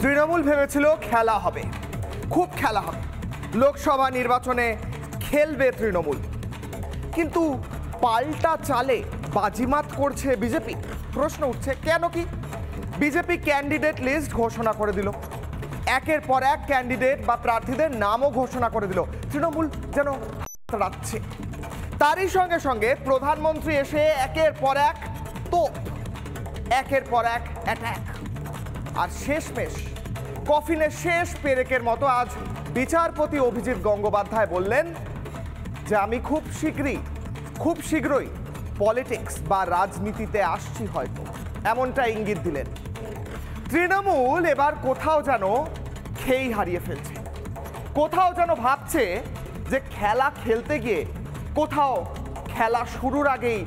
তৃণমূল ভেবেছিল খেলা হবে, খুব খেলা হবে, লোকসভা নির্বাচনে খেলবে তৃণমূল, কিন্তু পাল্টা চালে বাজিমাত করছে বিজেপি। প্রশ্ন উঠছে কেন কি? বিজেপি ক্যান্ডিডেট লিস্ট ঘোষণা করে দিল, একের পর এক ক্যান্ডিডেট বা প্রার্থীদের নামও ঘোষণা করে দিল। তৃণমূল যেন রাখছে। তারই সঙ্গে সঙ্গে প্রধানমন্ত্রী এসে একের পর এক তোপ, একের পর এক অ্যাটাক, আর শেষমেশ কফিনের শেষ পেরেকের মতো আজ বিচারপতি অভিজিৎ গঙ্গোপাধ্যায় বললেন যে আমি খুব শীঘ্রই পলিটিক্স বা রাজনীতিতে আসছি হয়তো, এমনটা ইঙ্গিত দিলেন। তৃণমূল এবার কোথাও যেন খেই হারিয়ে ফেলছে, কোথাও যেন ভাবছে যে খেলা খেলতে গিয়ে কোথাও খেলা শুরুর আগেই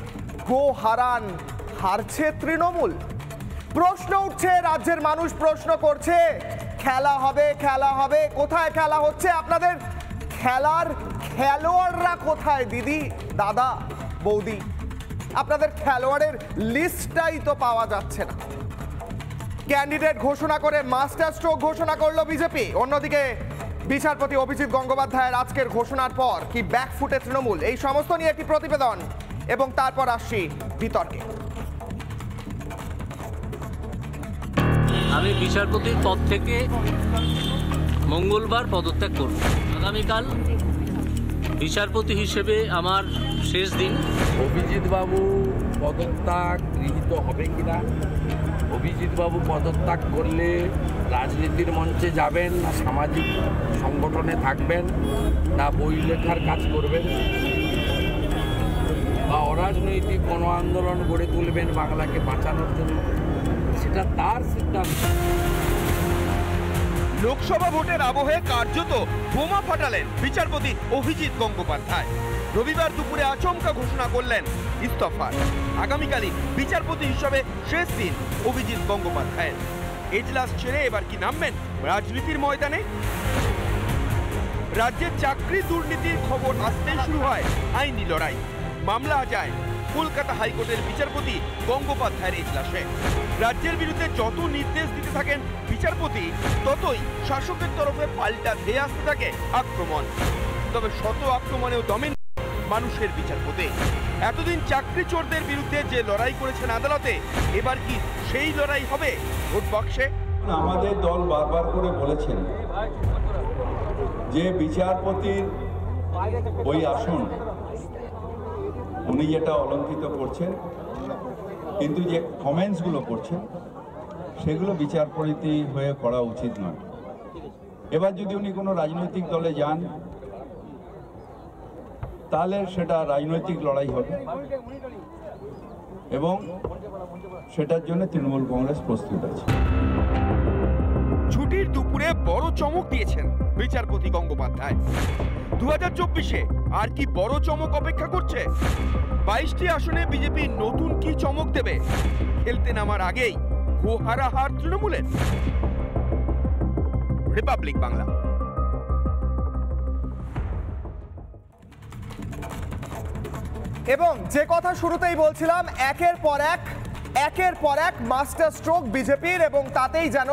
হারছে তৃণমূল। প্রশ্ন উঠছে, রাজ্যের মানুষ প্রশ্ন করছে, খেলা হবে, খেলা হবে, কোথায় খেলা হচ্ছে? আপনাদের খেলার খেলোয়াড়রা কোথায় দিদি, দাদা, বৌদি? আপনাদের খেলোয়াড়ের লিস্টটাই তো পাওয়া যাচ্ছে না। ক্যান্ডিডেট ঘোষণা করে মাস্টার স্ট্রোক ঘোষণা করলো বিজেপি। অন্যদিকে বিচারপতি অভিজিৎ গঙ্গোপাধ্যায়ের আজকের ঘোষণার পর কি ব্যাকফুটে তৃণমূল, এই সমস্ত নিয়ে একটি প্রতিবেদন এবং তারপর আসছি বিতর্কে। আমি বিচারপতির পদ থেকে মঙ্গলবার পদত্যাগ করব। আগামীকাল বিচারপতি হিসেবে আমার শেষ দিন। অভিজিৎ বাবু পদত্যাগ গৃহীত হবে কিনা, অভিজিৎ বাবু পদত্যাগ করলে রাজনীতির মঞ্চে যাবেন না সামাজিক সংগঠনে থাকবেন না বই লেখার কাজ করবেন বা অরাজনৈতিক গণ আন্দোলন গড়ে তুলবেন বাংলাকে বাঁচানোর জন্য, সেটা তার সিদ্ধান্ত। লোকসভা ভোটের আবহে কার্যত বোমা ফাটালেন বিচারপতি অভিজিৎ গঙ্গোপাধ্যায়। রবিবার দুপুরে আচমকা ঘোষণা করলেন ইস্তফার। আগামীকালই বিচারপতি হিসাবে শেষ দিন অভিজিৎ গঙ্গোপাধ্যায়ের। এজলাস ছেড়ে এবার কি নামবেন রাজনীতির ময়দানে? রাজ্যের চাকরি দুর্নীতির খবর আসতেই শুরু হয় আইনি লড়াই। মামলা যায় কলকাতা হাইকোর্টের বিচারপতি গঙ্গোপাধ্যায়ের এজলাসে। রাজ্যের বিরুদ্ধে যত নির্দেশ দিতে থাকেন বিচারপতি, ততই শাসকের তরফে পাল্টা ধেয়ে আসতে থাকে আক্রমণ। তবে শত আক্রমণেও দমেন মানুষের বিচারপতি। এতদিন চাকরি চোরদের বিরুদ্ধে যে লড়াই করেছেন আদালতে, এবার কি সেই লড়াই হবে ভোট বাক্সে? আমাদের দল বারবার করে বলেছেন যে বিচারপতির ওই আসন উনি যেটা অলঙ্কিত করছেন, কিন্তু যে কমেন্টসগুলো করছেন সেগুলো বিচারপতি হয়ে করা উচিত নয়। এবার যদি উনি কোনো রাজনৈতিক দলে যান তাহলে সেটা রাজনৈতিক লড়াই হবে এবং সেটার জন্য তৃণমূল কংগ্রেস প্রস্তুত আছে। ছুটির দুপুরে বড় চমক দিয়েছেন বিচারপতি গঙ্গোপাধ্যায়। 2024-এ আর কি বড় চমক অপেক্ষা করছে? 22টি আসনে বিজেপি নতুন কি চমক দেবে? খেলতে নামার আগেই হার তৃণমূলের। রিপাবলিক বাংলা। এবং যে কথা শুরুতেই বলছিলাম, একের পর এক মাস্টার স্ট্রোক বিজেপির, এবং তাতেই যেন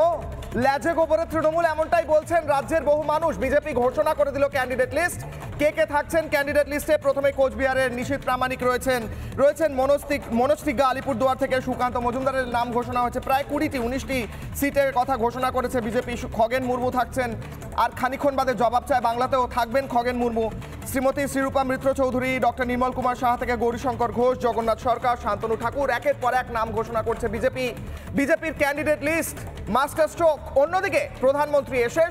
ল্যাজে গোবরে তৃণমূল, এমনটাই বলছেন রাজ্যের বহু মানুষ। বিজেপি ঘোষণা করে দিল ক্যান্ডিডেট লিস্ট। কে কে থাকছেন ক্যান্ডিডেট লিস্টে? প্রথমে কোচবিহারের নিশীথ প্রামাণিক রয়েছেন মনোজ তিগ্গা আলিপুরদুয়ার থেকে সুকান্ত মজুমদারের নাম ঘোষণা হয়েছে। প্রায় 19টি সিটের কথা ঘোষণা করেছে বিজেপি। খগেন মুর্মু থাকছেন, আর খানিক্ষণ বাদে জবাব চায় বাংলাতেও থাকবেন খগেন মুর্মু। শ্রীমতী শ্রীরূপা মিত্র চৌধুরী, ডক্টর নির্মল কুমার সাহা থেকে গৌরীশঙ্কর ঘোষ, জগন্নাথ সরকার, শান্তনু ঠাকুর, একের পর এক নাম ঘোষণা করছে বিজেপির ক্যান্ডিডেট লিস্ট মাস্টার স্ট্রোক। অন্যদিকে প্রধানমন্ত্রী এসে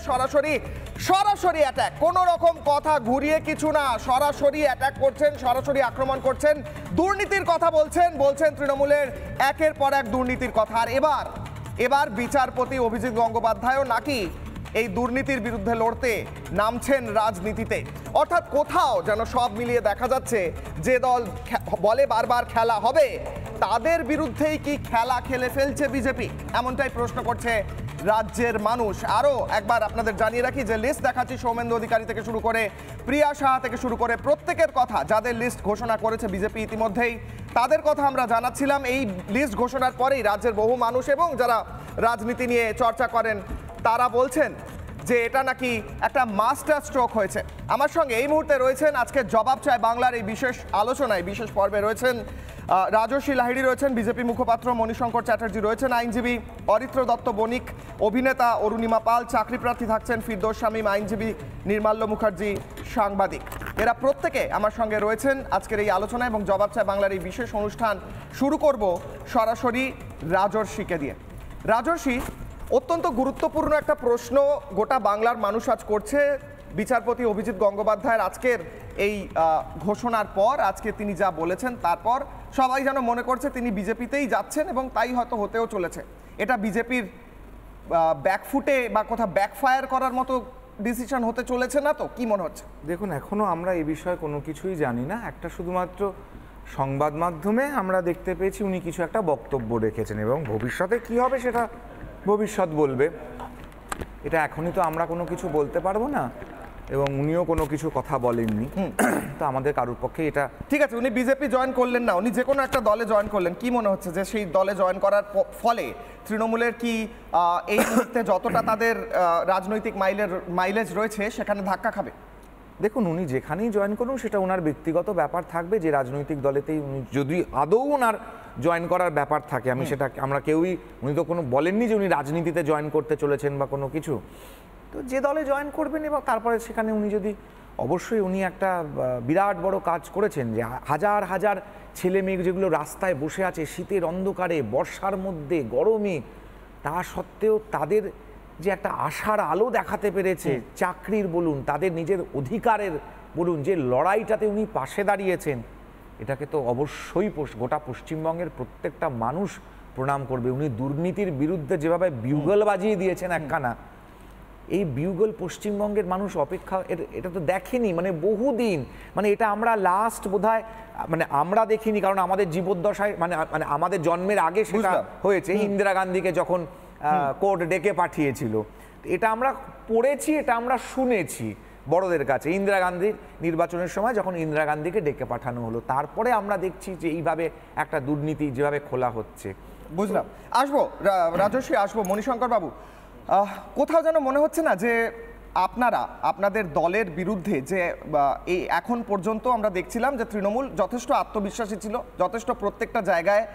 সরাসরি অ্যাটাক, কোনো রকম কথা ঘুরিয়ে কিছু না, সরাসরি অ্যাটাক করছেন, সরাসরি আক্রমণ করছেন, দুর্নীতির কথা বলছেন তৃণমূলের একের পর এক দুর্নীতির কথা। আর এবার বিচারপতি অভিজিৎ গঙ্গোপাধ্যায়ও নাকি এই দুর্নীতির বিরুদ্ধে লড়তে নামছেন রাজনীতিতে। অর্থাৎ কোথাও যেন সব মিলিয়ে দেখা যাচ্ছে যে দল বলে বারবার খেলা হবে, তাদের বিরুদ্ধেই কি খেলা খেলে ফেলছে বিজেপি, এমনটাই প্রশ্ন করছে রাজ্যের মানুষ। আরও একবার আপনাদের জানিয়ে রাখি যে লিস্ট দেখাচ্ছি সৌমেন্দু অধিকারী থেকে শুরু করে প্রিয়া সাহা থেকে শুরু করে প্রত্যেকের কথা, যাদের লিস্ট ঘোষণা করেছে বিজেপি ইতিমধ্যেই, তাদের কথা আমরা জানাচ্ছিলাম। এই লিস্ট ঘোষণার পরেই রাজ্যের বহু মানুষ এবং যারা রাজনীতি নিয়ে চর্চা করেন তারা বলছেন যে এটা নাকি একটা মাস্টার স্ট্রোক হয়েছে। আমার সঙ্গে এই মুহূর্তে রয়েছেন আজকে জবাব চায় বাংলার এই বিশেষ আলোচনায়, বিশেষ পর্বে রয়েছেন রাজর্ষি লাহিড়ী, রয়েছেন বিজেপি মুখপাত্র মণিশঙ্কর চ্যাটার্জি, রয়েছেন আইনজীবী অরিত্র দত্ত বণিক, অভিনেতা অরুণিমা পাল, চাকরিপ্রার্থী থাকছেন ফিরদৌস শামীম, আইনজীবী নির্মাল্য মুখার্জি, সাংবাদিক। এরা প্রত্যেকে আমার সঙ্গে রয়েছেন আজকের এই আলোচনা এবং জবাব চায় বাংলার এই বিশেষ অনুষ্ঠান শুরু করব সরাসরি রাজর্ষিকে দিয়ে। রাজর্ষি, অত্যন্ত গুরুত্বপূর্ণ একটা প্রশ্ন গোটা বাংলার মানুষ আজ করছে বিচারপতি অভিজিৎ গঙ্গোপাধ্যায়ের আজকের এই ঘোষণার পর, আজকে তিনি যা বলেছেন তারপর সবাই যেন মনে করছে তিনি বিজেপিতেই যাচ্ছেন এবং তাই হয়তো হতেও চলেছে। এটা বিজেপির ব্যাকফুটে বা কোথাও ব্যাকফায়ার করার মতো ডিসিশন হতে চলেছে না তো? কি মনে হচ্ছে? দেখুন, এখনো আমরা এই বিষয়ে কোনো কিছুই জানি না। একটা শুধুমাত্র সংবাদ মাধ্যমে আমরা দেখতে পেয়েছি উনি কিছু একটা বক্তব্য রেখেছেন এবং ভবিষ্যতে কি হবে সেটা ভবিষ্যৎ বলবে। এটা এখনই তো আমরা কোনো কিছু বলতে পারবো না এবং উনিও কোনো কিছু কথা বলেননি, তো আমাদের কারোর পক্ষে এটা ঠিক আছে। উনি বিজেপি জয়েন করলেন না, উনি যে কোনো একটা দলে জয়েন করলেন। কি মনে হচ্ছে যে সেই দলে জয়েন করার ফলে তৃণমূলের কি এই মুহূর্তে যতটা তাদের রাজনৈতিক মাইলেজ রয়েছে সেখানে ধাক্কা খাবে? দেখুন, উনি যেখানেই জয়েন করুন সেটা ওনার ব্যক্তিগত ব্যাপার থাকবে। যে রাজনৈতিক দলেতেই উনি যদি আদৌ ওনার জয়েন করার ব্যাপার থাকে, আমি সেটা আমরা কেউই, উনি তো কোনো বলেননি যে উনি রাজনীতিতে জয়েন করতে চলেছেন বা কোনো কিছু। তো যে দলে জয়েন করবেন এবং তারপরে সেখানে উনি যদি, অবশ্যই উনি একটা বিরাট বড় কাজ করেছেন যে হাজার হাজার ছেলে মেয়ে যেগুলো রাস্তায় বসে আছে শীতের অন্ধকারে, বর্ষার মধ্যে, গরমে, তা সত্ত্বেও তাদের যে একটা আশার আলো দেখাতে পেরেছে, চাকরির বলুন, তাদের নিজের অধিকারের বলুন, যে লড়াইটাতে উনি পাশে দাঁড়িয়েছেন, এটাকে তো অবশ্যই গোটা পশ্চিমবঙ্গের প্রত্যেকটা মানুষ প্রণাম করবে। উনি দুর্নীতির বিরুদ্ধে যেভাবে বিউগল বাজিয়ে দিয়েছেন একখানা, এই বিউগল পশ্চিমবঙ্গের মানুষ অপেক্ষা এটা তো দেখেনি মানে বহুদিন। মানে এটা আমরা লাস্ট বোধহয় মানে আমরা দেখিনি, কারণ আমাদের জীবদ্দশায় মানে আমাদের জন্মের আগে সেটা হয়েছে, ইন্দিরা গান্ধীকে যখন কোর্ট ডেকে পাঠিয়েছিল। এটা আমরা পড়েছি, এটা আমরা শুনেছি বড়দের কাছে। ইন্দিরা গান্ধীর নির্বাচনের সময় যখন ইন্দিরা গান্ধীকে ডেকে পাঠানো হলো, তারপরে আমরা দেখছি যে এইভাবে একটা দুর্নীতি যেভাবে খোলা হচ্ছে। বুঝলাম, আসবো রাজর্ষি, আসবো মণিশঙ্কর বাবু। কোথাও যেন মনে হচ্ছে না যে আপনারা আপনাদের দলের বিরুদ্ধে যে এই এখন পর্যন্ত আমরা দেখছিলাম যে তৃণমূল যথেষ্ট আত্মবিশ্বাসী ছিল, যথেষ্ট প্রত্যেকটা জায়গায়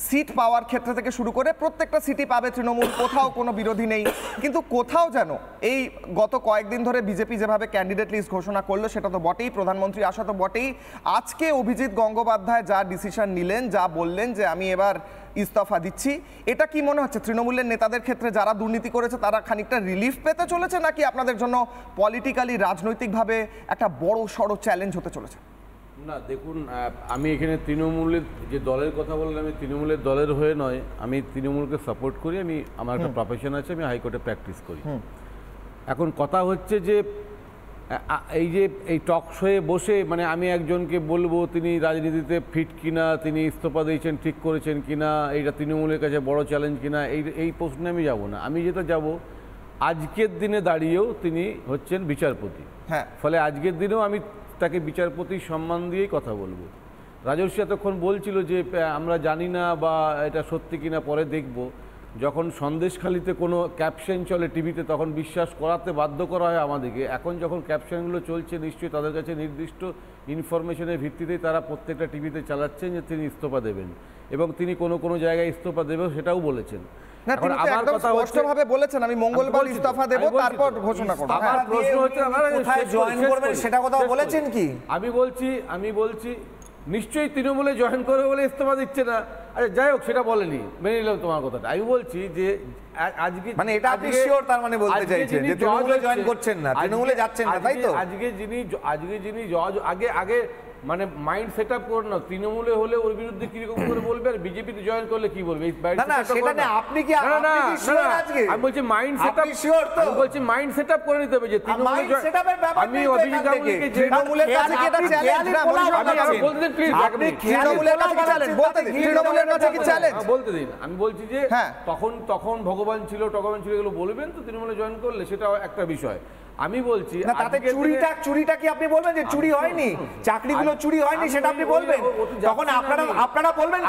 সিট পাওয়ার ক্ষেত্র থেকে শুরু করে প্রত্যেকটা সিটই পাবে তৃণমূল, কোথাও কোনো বিরোধী নেই। কিন্তু কোথাও যেন এই গত কয়েকদিন ধরে বিজেপি যেভাবে ক্যান্ডিডেট লিস্ট ঘোষণা করলো সেটা তো বটেই, প্রধানমন্ত্রী আসা তো বটেই, আজকে অভিজিৎ গঙ্গোপাধ্যায় যা ডিসিশন নিলেন, যা বললেন যে আমি এবার ইস্তফা দিচ্ছি, এটা কি মনে হচ্ছে তৃণমূলের নেতাদের ক্ষেত্রে যারা দুর্নীতি করেছে তারা খানিকটা রিলিফ পেতে চলেছে, নাকি আপনাদের জন্য পলিটিক্যালি রাজনৈতিকভাবে একটা বড় সড়ো চ্যালেঞ্জ হতে চলেছে? না, দেখুন, আমি এখানে তৃণমূলের যে দলের কথা বললাম, আমি তৃণমূলের দলের হয়ে নয়, আমি তৃণমূলকে সাপোর্ট করি। আমি আমার একটা প্রফেশন আছে, আমি হাইকোর্টে প্র্যাকটিস করি। এখন কথা হচ্ছে যে এই টক শোয়ে বসে মানে আমি একজনকে বলবো তিনি রাজনীতিতে ফিট কিনা, তিনি ইস্তফা দিয়েছেন ঠিক করেছেন কিনা, এইটা তৃণমূলের কাছে বড় চ্যালেঞ্জ কিনা, এই প্রশ্নে আমি যাব না। আমি যেটা যাব, আজকের দিনে দাঁড়িয়েও তিনি হচ্ছেন বিচারপতি, হ্যাঁ, ফলে আজকের দিনেও আমি তাকে বিচারপতির সম্মান দিয়েই কথা বলবো। রাজর্ষি এতক্ষণ বলছিল যে আমরা জানি না বা এটা সত্যি কিনা পরে দেখব। যখন সন্দেশখালিতে কোনো ক্যাপশন চলে টিভিতে তখন বিশ্বাস করাতে বাধ্য করা হয় আমাদেরকে। এখন যখন ক্যাপশনগুলো চলছে, নিশ্চয়ই তাদের কাছে নির্দিষ্ট ইনফরমেশনের ভিত্তিতেই তারা প্রত্যেকটা টিভিতে চালাচ্ছেন যে তিনি ইস্তফা দেবেন এবং তিনি কোনো জায়গায় ইস্তফা দেবেন সেটাও বলেছেন। না, তিনি তো একদম স্পষ্টভাবে বলেছেন আমি মঙ্গলবার ইস্তফা দেব, তারপর ঘোষণা করব। আমার প্রশ্ন হচ্ছে কোথায় জয়েন করবেন সেটা কথা বলেছেন কি? আমি বলছি নিশ্চয়ই তৃণমূলে জয়েন করবে বলে ইস্তফা দিচ্ছে না। আরে যাই হোক, সেটা বলেনি, মেনে নিলাম তোমার কথাটা। আমি বলছি যে আজকে মানে এটা আপনি শিওর তার মানে বলতে চাইছেন যে তৃণমূলে জয়েন করছেন না, তৃণমূলে যাচ্ছেন না, তাই তো? আজকে যিনি আগে মানে মাইন্ড সেট আপ করে না, তৃণমূলে হলে ওর বিরুদ্ধে কিরকম করে বলবে, আর বিজেপিতে জয়েন করলে কি বলবে? আপনি কি আজকে আমি বলছি মাইন্ড সেট আপ, আমি বলছি মাইন্ড সেট আপ করে নিতে হবে যে তৃণমূলে আমি অভিজিৎ গাঙ্গুলিকে যে তৃণমূলের কাছে কি এটা চ্যালেঞ্জ না? বলতে দিন প্লিজ, তৃণমূলের কাছে কি চ্যালেঞ্জ? বলতে দিন, তৃণমূলের কাছে কি চ্যালেঞ্জ? বলতে দিন। আমি বলছি যে তখন ভগবান ছিল এগুলো বলবেন তো তৃণমূলে জয়েন করলে, সেটা একটা বিষয়। আমি বলছি চুরিটা কি আপনি বলবেন যে চুরি হয়নি? চাকরিগুলো টাকাগুলো চুরি হয়নি সেটা আপনি বলবেন, তখন আপনারা বলবেন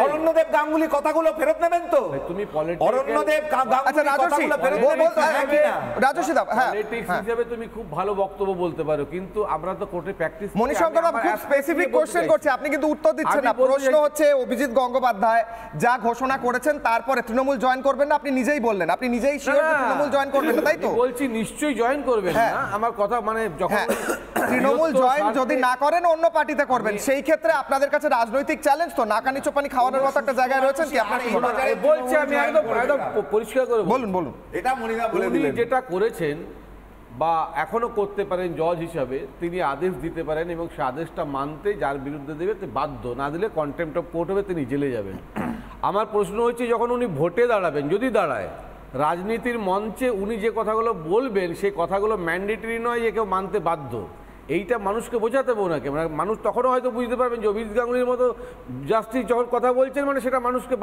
অরণ্যদেব গাঙ্গুলি কথাগুলো ফেরত নেবেন তো? তুমি অরণ্যদেব আচ্ছা রাজস্বী রাজস্বী দা, হ্যাঁ পলিটিক্স হিসেবে তুমি খুব ভালো বক্তব্য বলতে পারো, কিন্তু আমরা তো কোর্টে প্র্যাকটিস মণিশঙ্কর বাবু খুব স্পেসিফিক কোশ্চেন করছে, আপনি কিন্তু উত্তর দিচ্ছেন না। প্রশ্ন হচ্ছে অভিজিৎ গঙ্গোপাধ্যায় যা ঘোষণা করেছেন তারপরে তৃণমূল জয়েন করবেন না, আপনি নিজেই বললেন, আপনি নিজেই শিওর তৃণমূল জয়েন করবেন না, তাই তো? বলছি নিশ্চয়ই জয়েন করবেন না, আমার কথা মানে যখন তৃণমূল জয়েন যদি না করেন অন্য পার্টিতে করবেন, সেই ক্ষেত্রে আপনাদের কাছে রাজনৈতিক চ্যালেঞ্জ তো নাকানি চোপানি খাওয়ানোর মতো একটা জায়গায় রয়েছেন কি আপনার? বলছি আমি একদম পরিষ্কার করে বলুন। এটা মনিদা বলে উনি দিলেন। যেটা করেছেন বা এখনো করতে পারেন জজ হিসাবে, তিনি আদেশ দিতে পারেন এবং সে আদেশটা মানতে যার বিরুদ্ধে দেবে বাধ্য, না দিলে কন্টেম্প্ট অফ কোর্ট হবে, তিনি জেলে যাবেন। আমার প্রশ্ন হচ্ছে যখন উনি ভোটে দাঁড়াবেন, যদি দাঁড়ায়, রাজনীতির মঞ্চে উনি যে কথাগুলো বলবেন সেই কথাগুলো ম্যান্ডেটরি নয় যে কেউ মানতে বাধ্য, এইটা মানুষকে বোঝাতে হবে ওনাকে। মানে মানুষ তখনও হয়তো বুঝতে পারবেন যে অভিজিৎ গাঙ্গুলির মতো জাস্টিস যখন কথা বলছেন মানে সেটা মানুষকে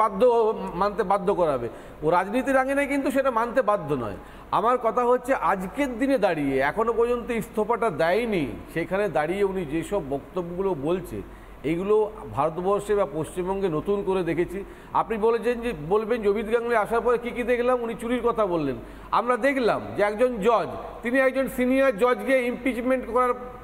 মানতে বাধ্য করাবে। ও রাজনীতির আঙিনায় কিন্তু সেটা মানতে বাধ্য নয়। আমার কথা হচ্ছে আজকের দিনে দাঁড়িয়ে এখনো পর্যন্ত ইস্তফাটা দেয়নি, সেখানে দাঁড়িয়ে উনি যেসব বক্তব্যগুলো বলছে এইগুলো ভারতবর্ষে বা পশ্চিমবঙ্গে নতুন করে দেখেছি। আপনি বলেছেন যে বলবেন যে অভিজিৎ গাঙ্গুলি আসার পরে কী দেখলাম, উনি চুরির কথা বললেন। আমরা দেখলাম যে একজন জজ, তিনি একজন সিনিয়র জজকে ইমপিচমেন্ট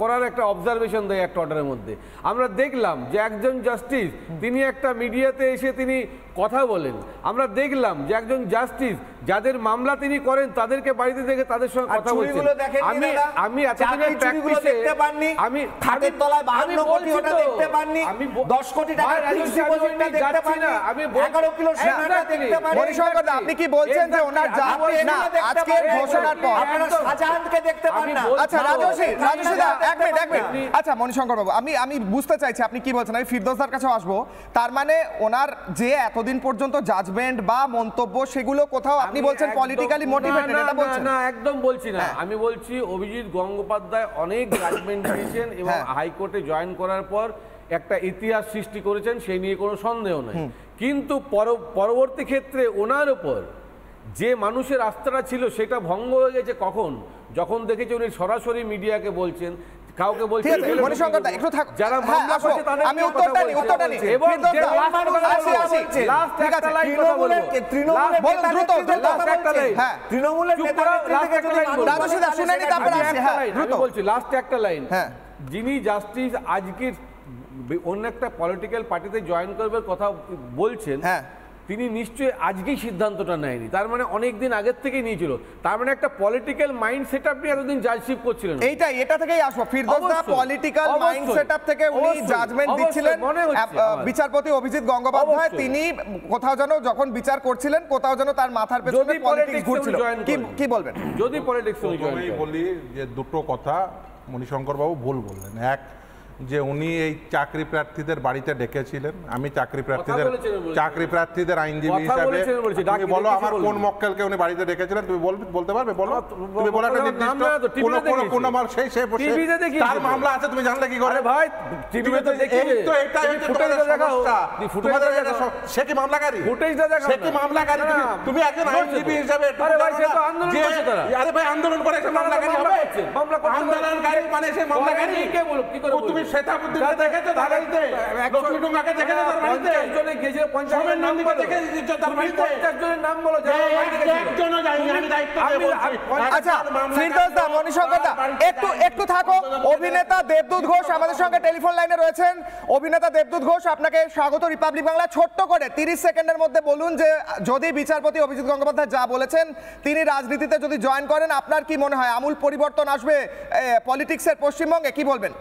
করার একটা অবজারভেশন দেয় একটা অর্ডারের মধ্যে। আমরা দেখলাম যে একজন জাস্টিস, তিনি একটা মিডিয়াতে এসে তিনি কথা বলেন। আমরা দেখলাম যে একজন জাস্টিস যাদের মামলা তিনি করেন তাদেরকে বাড়িতে দেখে তাদের সঙ্গে কথা বলছেন। আমি এতদিনের প্র্যাকটিসে আমি খাটের তলায় 52 কোটি ওটা দেখতে পাননি, আমি 10 কোটি টাকা ফিক্সড ডিপোজিটটা দেখতে পাননি, আমি 11 কিলো সোনাটা দেখতে পাননি। মণিশঙ্কর দা, আপনি কি বলছেন যে ওনার না আজকে ঘোষণার পর আপনারা শাহজাহানকে দেখতে পান না? আচ্ছা রাজস্বী দা, এক মিনিট। আচ্ছা মণিশঙ্কর বাবু, আমি বুঝতে চাইছি আপনি কি বলছেন, আমি ফিরদৌসদার কাছেও আসবো। তার মানে ওনার যে এতদিন পর্যন্ত জাজমেন্ট বা মন্তব্য সেগুলো কোথাও আপনি বলছেন পলিটিক্যালি মোটিভেটেড, এটা বলছেন? না, একদম বলছি না। আমি বলছি অভিজিৎ গঙ্গোপাধ্যায় অনেক জাজমেন্ট দিয়েছেন এবং হাইকোর্টে জয়েন করার পর একটা ইতিহাস সৃষ্টি করেছেন, সেই নিয়ে কোনো সন্দেহ নেই। কিন্তু পরবর্তী ক্ষেত্রে ওনার উপর যে মানুষের আস্থাটা ছিল সেটা ভঙ্গ হয়ে গেছে কখন, যখন দেখেছি উনি সরাসরি মিডিয়াকে বলছেন, কাউকে বলছেন যারা মামলা করছে তাদের আমি উত্তরটা নিই এবং লাস্ট একটা লাইন কথা বলবো, লাস্ট একটা লাইন, যিনি জাস্টিস আজকে অন্য একটা পলিটিক্যাল পার্টিতে জয়েন করবার কথা বলছেন, তিনি নিশ্চয়ই আজকেই সিদ্ধান্তটা নেয়নি, তার মানে অনেকদিন আগের থেকেই নিয়েছিল। তার মানে একটা পলিটিক্যাল মাইন্ড সেট আপনি এতদিন জাজশিপ করছিলেন। এটা থেকেই আসবো ফিরদৌসদা, পলিটিক্যাল মাইন্ড সেট আপ থেকে উনি জাজমেন্ট দিচ্ছিলেন। বিচারপতি অভিজিৎ গঙ্গোপাধ্যায় তিনি কোথাও যেন যখন বিচার করছিলেন কোথাও যেন তার মাথার পেছনে পলিটিক্স ঘুরছিল, কি বলবেন? যদি পলিটিক্স বলি যে দুটো কথা মণিশঙ্কর বাবু ভুল বললেন। এক, যে উনি এই চাকরি প্রার্থীদের বাড়িতে ডেকেছিলেন। আমি চাকরি প্রার্থীদের আইনজীবী হিসাবে তুমি বলো আমার কোন মক্কেলকে উনি বাড়িতে ডেকেছিলেন, তুমি বলতে পারবে? বলো, তুমি বলো একটা নির্দিষ্ট কোন সেই বসে তার মামলা আছে, তুমি জানলে কি করে? ভাই টিভিতে তো দেখি, তো এটাই হচ্ছে তোমাদের সমস্যা। তোমাদের সে কি মামলাকারী? ফুটেজটা দেখাও, সে কি মামলাকারী? তুমি একজন আইনজীবী হিসাবে আরে ভাই সে তো আন্দোলন করছে, তারা আরে ভাই আন্দোলন করে সে মামলাকারী হবে? আন্দোলনকারী মানে সে মামলাকারী কে বলো কি করে? তুমি সেতাবুদ্দিনকে দেখেছো তার বাড়িতে, লক্ষ্মীডুঙ্গাকে দেখেছো তার বাড়িতে, 50 জনে গেছে, 50 নন্দীকে দেখেছো তার বাড়িতে, 50 জনের নাম বলো যারা বাড়িতে গেছে, একজনও যায়নি, আমি দায়িত্ব দিয়ে বলছি। আচ্ছা ফিরদৌসদা, মণিশঙ্কর দা একটু থাকো। অভিনেতা দেবদূত ঘোষ আমাদের সঙ্গে টেলিফোন লাইনে রয়েছেন। অভিনেতা দেবদূত ঘোষ, আপনাকে স্বাগত রিপাবলিক বাংলা। ছোট্ট করে 30 সেকেন্ডের মধ্যে বলুন যে যদি বিচারপতি অভিজিৎ গঙ্গোপাধ্যায় যা বলেছেন তিনি রাজনীতিতে যদি জয়েন করেন আপনার কি মনে হয় আমূল পরিবর্তন আসবে পলিটিক্সের পশ্চিমবঙ্গে, কি বলবেন?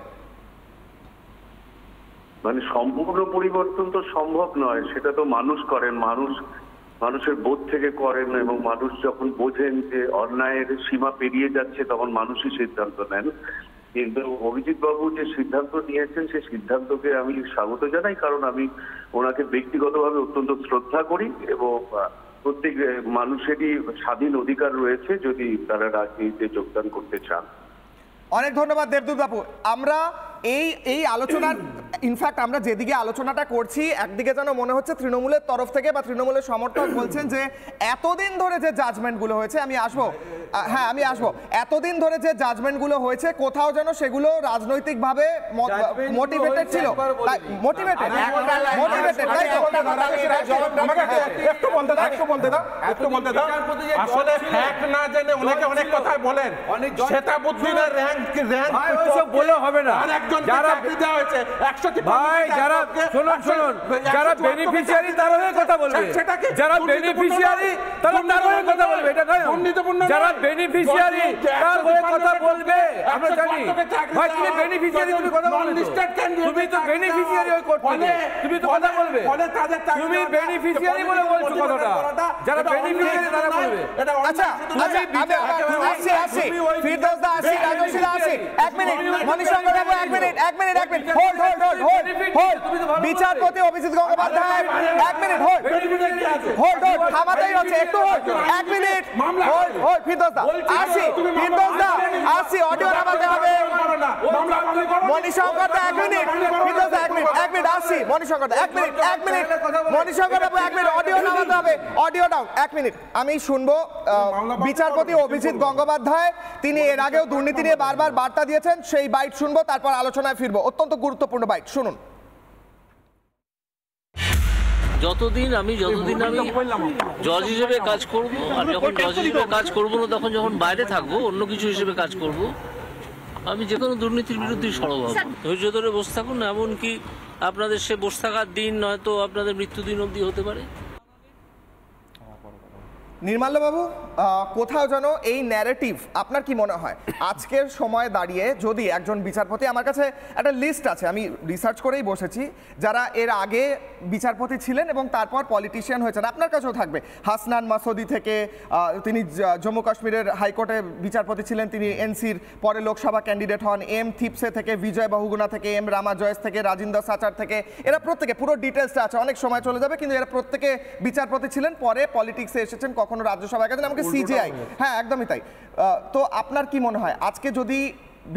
মানে সম্পূর্ণ পরিবর্তন তো সম্ভব নয়, সেটা তো মানুষ করেন, মানুষের বোধ থেকে করেন, এবং মানুষ যখন বোঝেন যে অন্যায়ের সীমা পেরিয়ে যাচ্ছে তখন মানুষই সিদ্ধান্ত নেন। কিন্তু অভিজিৎ বাবু যে সিদ্ধান্ত নিয়েছেন সেই সিদ্ধান্তকে আমি স্বাগত জানাই, কারণ আমি ওনাকে ব্যক্তিগতভাবে অত্যন্ত শ্রদ্ধা করি এবং প্রত্যেক মানুষেরই স্বাধীন অধিকার রয়েছে যদি তারা রাজনীতিতে যোগদান করতে চান। অনেক ধন্যবাদ দেবদূত বাবু। আমরা এই আলোচনার ইনফ্যাক্ট আমরা যেদিকে আলোচনাটা করছি একদিকে যেন মনে হচ্ছে তৃণমূলের তরফ থেকে বা তৃণমূলের সমর্থক বলছেন যে এতদিন ধরে যে জাজমেন্টগুলো হয়েছে, আমি আসবো, হ্যাঁ আমি আসবো, এতদিন ধরে যে জাজমেন্টগুলো হয়েছে কোথাও যেন সেগুলো রাজনৈতিকভাবে মোটিভেটেড ছিল, মোটিভেটেড তাই তো? একটু বলতে দাও আসলে ফ্যাক্ট না জেনে অনেকে অনেক কথা বলেন, সেটা বুদ্ধিনের র্যাঙ্ক ওইসব বলে হবে না। যারা যারা বেনিফিশিয়ারি তারা হয়ে কথা বলবে, যারা বেনিফিশিয়ারি তারা তার হয়ে কথা বলবে, এটা নয়। যারা বেনিফিশিয়ারি তার হয়ে কথা বলবে, আমরা জানি। ভাই তুমি বেনিফিশিয়ারি তুমি কথা বলবে, তুমি তো বেনিফিশিয়ারি হয়ে করতে, তুমি তো কথা বলবে, তুমি বেনিফিশিয়ারি বলে বলছো কথাটা। যারা বেনিফিশিয়ারি তারা বলবে। আচ্ছা আসি ফিরদৌস দা, আসি রাজশীলা, আসি এক মিনিট, মণিশঙ্কর বাবু এক মিনিট, হোল্ড বিচারপতি অভিজিৎ গঙ্গোপাধ্যায় এক মিনিট, হোল্ড থামাতেই হচ্ছে, একটু এক মিনিট, হোল্ড ফিরদৌস দা, আসি অডিও নামাতে হবে। মণিশঙ্কর দা এক মিনিট, ফিরদৌস দা এক মিনিট, আসি মণিশঙ্কর দা এক মিনিট, মণিশঙ্কর বাবু এক মিনিট, অডিও নামাতে হবে, অডিও ডাউন এক মিনিট। আমি শুনবো বিচারপতি অভিজিৎ গঙ্গোপাধ্যায়, তিনি এর আগেও দুর্নীতি নিয়ে বারবার বার্তা দিয়েছেন, সেই বাইট শুনবো, তারপর আলোচনায় ফিরবো। অত্যন্ত গুরুত্বপূর্ণ বাইট, শুনুন। যতদিন আমি জজ হিসেবে কাজ করব, আর যখন জজ হিসেবে কাজ করব না, তখন যখন বাইরে থাকবো অন্য কিছু হিসেবে কাজ করব, আমি যে কোনো দুর্নীতির বিরুদ্ধে সরব হব। ধৈর্য ধরে বসে থাকুন, এমনকি আপনাদের সে বসে থাকার দিন নয়তো আপনাদের মৃত্যুদিন অবধি হতে পারে। নির্মাল্য বাবু, কোথাও যেন এই ন্যারেটিভ, আপনার কি মনে হয় আজকের সময় দাঁড়িয়ে যদি একজন বিচারপতি, আমার কাছে একটা লিস্ট আছে, আমি রিসার্চ করেই বসেছি, যারা এর আগে বিচারপতি ছিলেন এবং তারপর পলিটিশিয়ান হয়েছেন, আপনার কাছেও থাকবে, হাসনান মাসুদি থেকে, তিনি জম্মু কাশ্মীরের হাইকোর্টে বিচারপতি ছিলেন, তিনি এনসির পরে লোকসভা ক্যান্ডিডেট হন, এম থিপসে থেকে, বিজয় বহুগুণা থেকে, এম রামা জয়েস থেকে, রাজিন্দর সাচার থেকে, এরা প্রত্যেকে, পুরো ডিটেলসটা আছে, অনেক সময় চলে যাবে, কিন্তু এরা প্রত্যেকে বিচারপতি ছিলেন, পরে পলিটিক্সে এসেছেন, কখনো রাজ্যসভায় গেছেন, আমাকে সিজিআই, হ্যাঁ একদমই তাই। তো আপনার কি মনে হয় আজকে যদি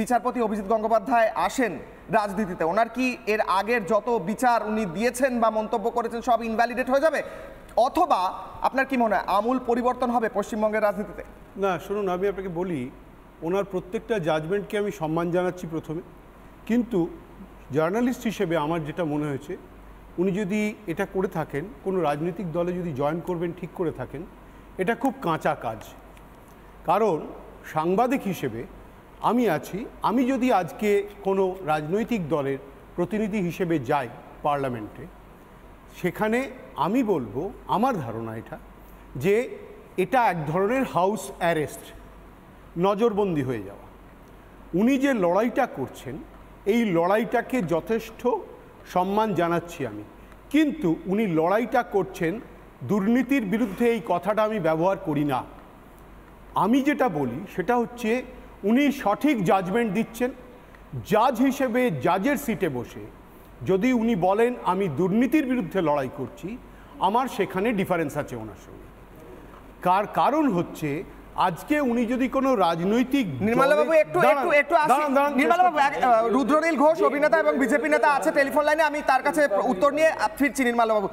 বিচারপতি অভিজিৎ গঙ্গোপাধ্যায় আসেন রাজনীতিতে, ওনার কি এর আগের যত বিচার উনি দিয়েছেন বা মন্তব্য করেছেন সব ইনভ্যালিডেট হয়ে যাবে, অথবা আপনার কি মনে হয় আমূল পরিবর্তন হবে পশ্চিমবঙ্গের রাজনীতিতে? না শুনুন, আমি আপনাকে বলি, ওনার প্রত্যেকটা জাজমেন্টকে আমি সম্মান জানাচ্ছি প্রথমে, কিন্তু জার্নালিস্ট হিসেবে আমার যেটা মনে হয়েছে, উনি যদি এটা করে থাকেন, কোনো রাজনৈতিক দলে যদি জয়েন করবেন ঠিক করে থাকেন, এটা খুব কাঁচা কাজ। কারণ সাংবাদিক হিসেবে আমি আছি, আমি যদি আজকে কোনো রাজনৈতিক দলের প্রতিনিধি হিসেবে যাই পার্লামেন্টে, সেখানে আমি বলবো, আমার ধারণা এটা, যে এটা এক ধরনের হাউস অ্যারেস্ট, নজরবন্দি হয়ে যাওয়া। উনি যে লড়াইটা করছেন, এই লড়াইটাকে যথেষ্ট সম্মান জানাচ্ছি আমি, কিন্তু উনি লড়াইটা করছেন দুর্নীতির বিরুদ্ধে, এই কথাটা আমি ব্যবহার করি না। আমি যেটা বলি সেটা হচ্ছে, উনি সঠিক জাজমেন্ট দিচ্ছেন। জাজ হিসেবে জাজের সিটে বসে যদি উনি বলেন আমি দুর্নীতির বিরুদ্ধে লড়াই করছি, আমার সেখানে ডিফারেন্স আছে ওনার সঙ্গে। কারণ হচ্ছে, আজকে উনি যদি কোনো রাজনৈতিক, নির্মলাবাবু একটু নির্মলাবাবু, রুদ্রনীল ঘোষ অভিনেতা এবং বিজেপি নেতা আছে টেলিফোন লাইনে, আমি তার কাছে উত্তর নিয়ে ফিরছি। নির্মলাবাবু,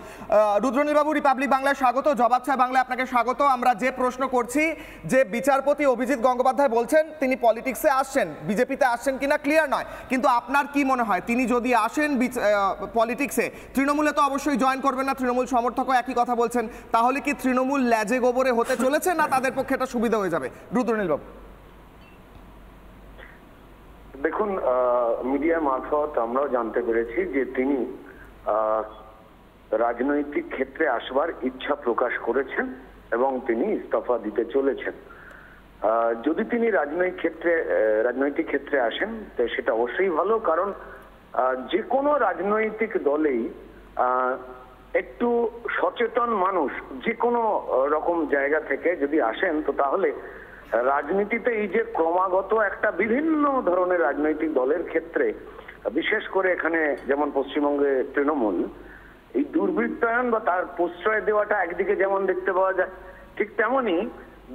রুদ্রনীল বাবু, রিপাবলিক বাংলায় স্বাগত, জবাব চাই বাংলায় আপনাকে স্বাগত। আমরা যে প্রশ্ন করছি, যে বিচারপতি অভিজিৎ গঙ্গোপাধ্যায় বলছেন তিনি পলিটিক্সে আসছেন, বিজেপিতে আসছেন কিনা ক্লিয়ার নয়, কিন্তু আপনার কি মনে হয় তিনি যদি আসেন পলিটিক্সে, তৃণমূলে তো অবশ্যই জয়েন করবেন না, তৃণমূল সমর্থকও একই কথা বলছেন, তাহলে কি তৃণমূল ল্যাজে গোবরে হতে চলেছে, না তাদের পক্ষে এটা সুবিধা হয়ে যাবে? রুদ্রনীল বাবু, দেখুন, মিডিয়া মারফত আমরাও জানতে পেরেছি যে তিনি রাজনৈতিক ক্ষেত্রে আসবার ইচ্ছা প্রকাশ করেছেন এবং তিনি ইস্তফা দিতে চলেছেন। যদি তিনি রাজনৈতিক ক্ষেত্রে আসেন, তো সেটা অবশ্যই ভালো, কারণ যে কোনো রাজনৈতিক দলেই একটু সচেতন মানুষ যে কোনো রকম জায়গা থেকে যদি আসেন, তো তাহলে রাজনীতিতে এই যে ক্রমাগত একটা বিভিন্ন ধরনের রাজনৈতিক দলের ক্ষেত্রে, বিশেষ করে এখানে যেমন পশ্চিমবঙ্গে তৃণমূল, এই দুর্বৃত্তায়ন বা তার প্রশ্রয় দেওয়াটা একদিকে যেমন দেখতে পাওয়া যায়, ঠিক তেমনি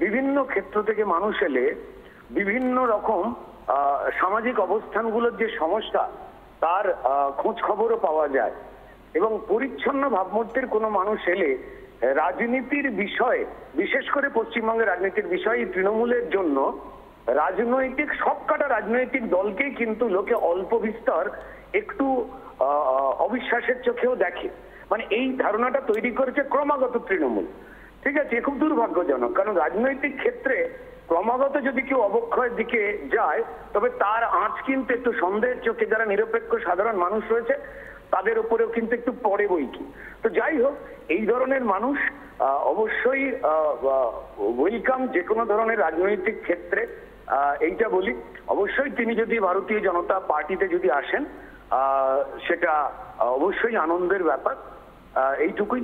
বিভিন্ন ক্ষেত্র থেকে মানুষ এলে বিভিন্ন রকম সামাজিক অবস্থানগুলোর যে সমস্যা, তার খোঁজ খবরও পাওয়া যায়। এবং পরিচ্ছন্ন ভাবমূর্তির কোনো মানুষ এলে রাজনীতির বিষয়ে, বিশেষ করে পশ্চিমবঙ্গের রাজনীতির বিষয়ে তৃণমূলের জন্য রাজনৈতিক সবকটা রাজনৈতিক দলকেই কিন্তু লোকে অল্প বিস্তর একটু অবিশ্বাসের চোখেও দেখে। মানে এই ধারণাটা তৈরি করেছে ক্রমাগত তৃণমূল। ঠিক আছে, খুব দুর্ভাগ্যজনক, কারণ রাজনৈতিক ক্ষেত্রে ক্রমাগত যদি কেউ অবক্ষয়ের দিকে যায় তবে তার আঁচ কিন্তু একটু সন্দেহের চোখে যারা নিরপেক্ষ সাধারণ মানুষ রয়েছে তাদের উপরেও কিন্তু একটু পড়ে বই কি। তো যাই হোক, এই ধরনের মানুষ অবশ্যই ওয়েলকাম যে কোনো ধরনের রাজনৈতিক ক্ষেত্রে। এইটা বলি, অবশ্যই তিনি যদি ভারতীয় জনতা পার্টিতে যদি আসেন সেটা অবশ্যই আনন্দের ব্যাপার। এইটুকুই।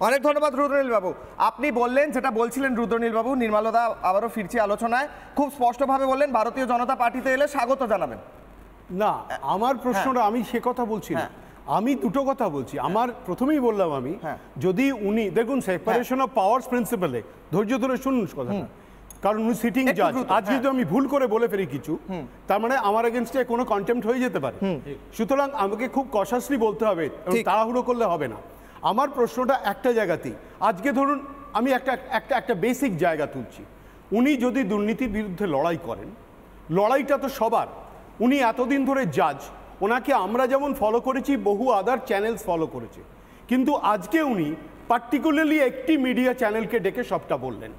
অনেক ধন্যবাদ রুদ্রনীল বাবু। আপনি বললেন যেটা বলছিলেন রুদ্রনীল বাবু, নির্মলদা আবারও ফিরছি আলোচনায়, খুব স্পষ্টভাবে বললেন ভারতীয় জনতা পার্টিতে এলে স্বাগত জানাবেন। না, আমার প্রশ্নটা আমি সে কথা বলছি না, আমি দুটো কথা বলছি। আমার প্রথমেই বললাম আমি, যদি উনি দেখুন সেপারেশন অফ পাওয়ার্স প্রিন্সিপালে ধৈর্য ধরে শুনুন কথাটা, কারণ উনি সিটিং জাজ। আজকে যদি আমি ভুল করে বলে ফেলি কিছু, তার মানে আমার এগেনস্টে কোনো কন্টেম্পট হয়ে যেতে পারে। সুতরাং আমাকে খুব কশাসলি বলতে হবে, তাড়াহুড়ো করলে হবে না। আমার প্রশ্নটা একটা জায়গাতেই, আজকে ধরুন আমি একটা বেসিক জায়গা তুলছি। উনি যদি দুর্নীতির বিরুদ্ধে লড়াই করেন, লড়াইটা তো সবার। উনি এতদিন ধরে জাজ, ওনাকে আমরা যেমন ফলো করেছি বহু আদার চ্যানেলস ফলো করেছে, কিন্তু আজকে উনি পার্টিকুলারলি একটি মিডিয়া চ্যানেলকে ডেকে সবটা বললেন।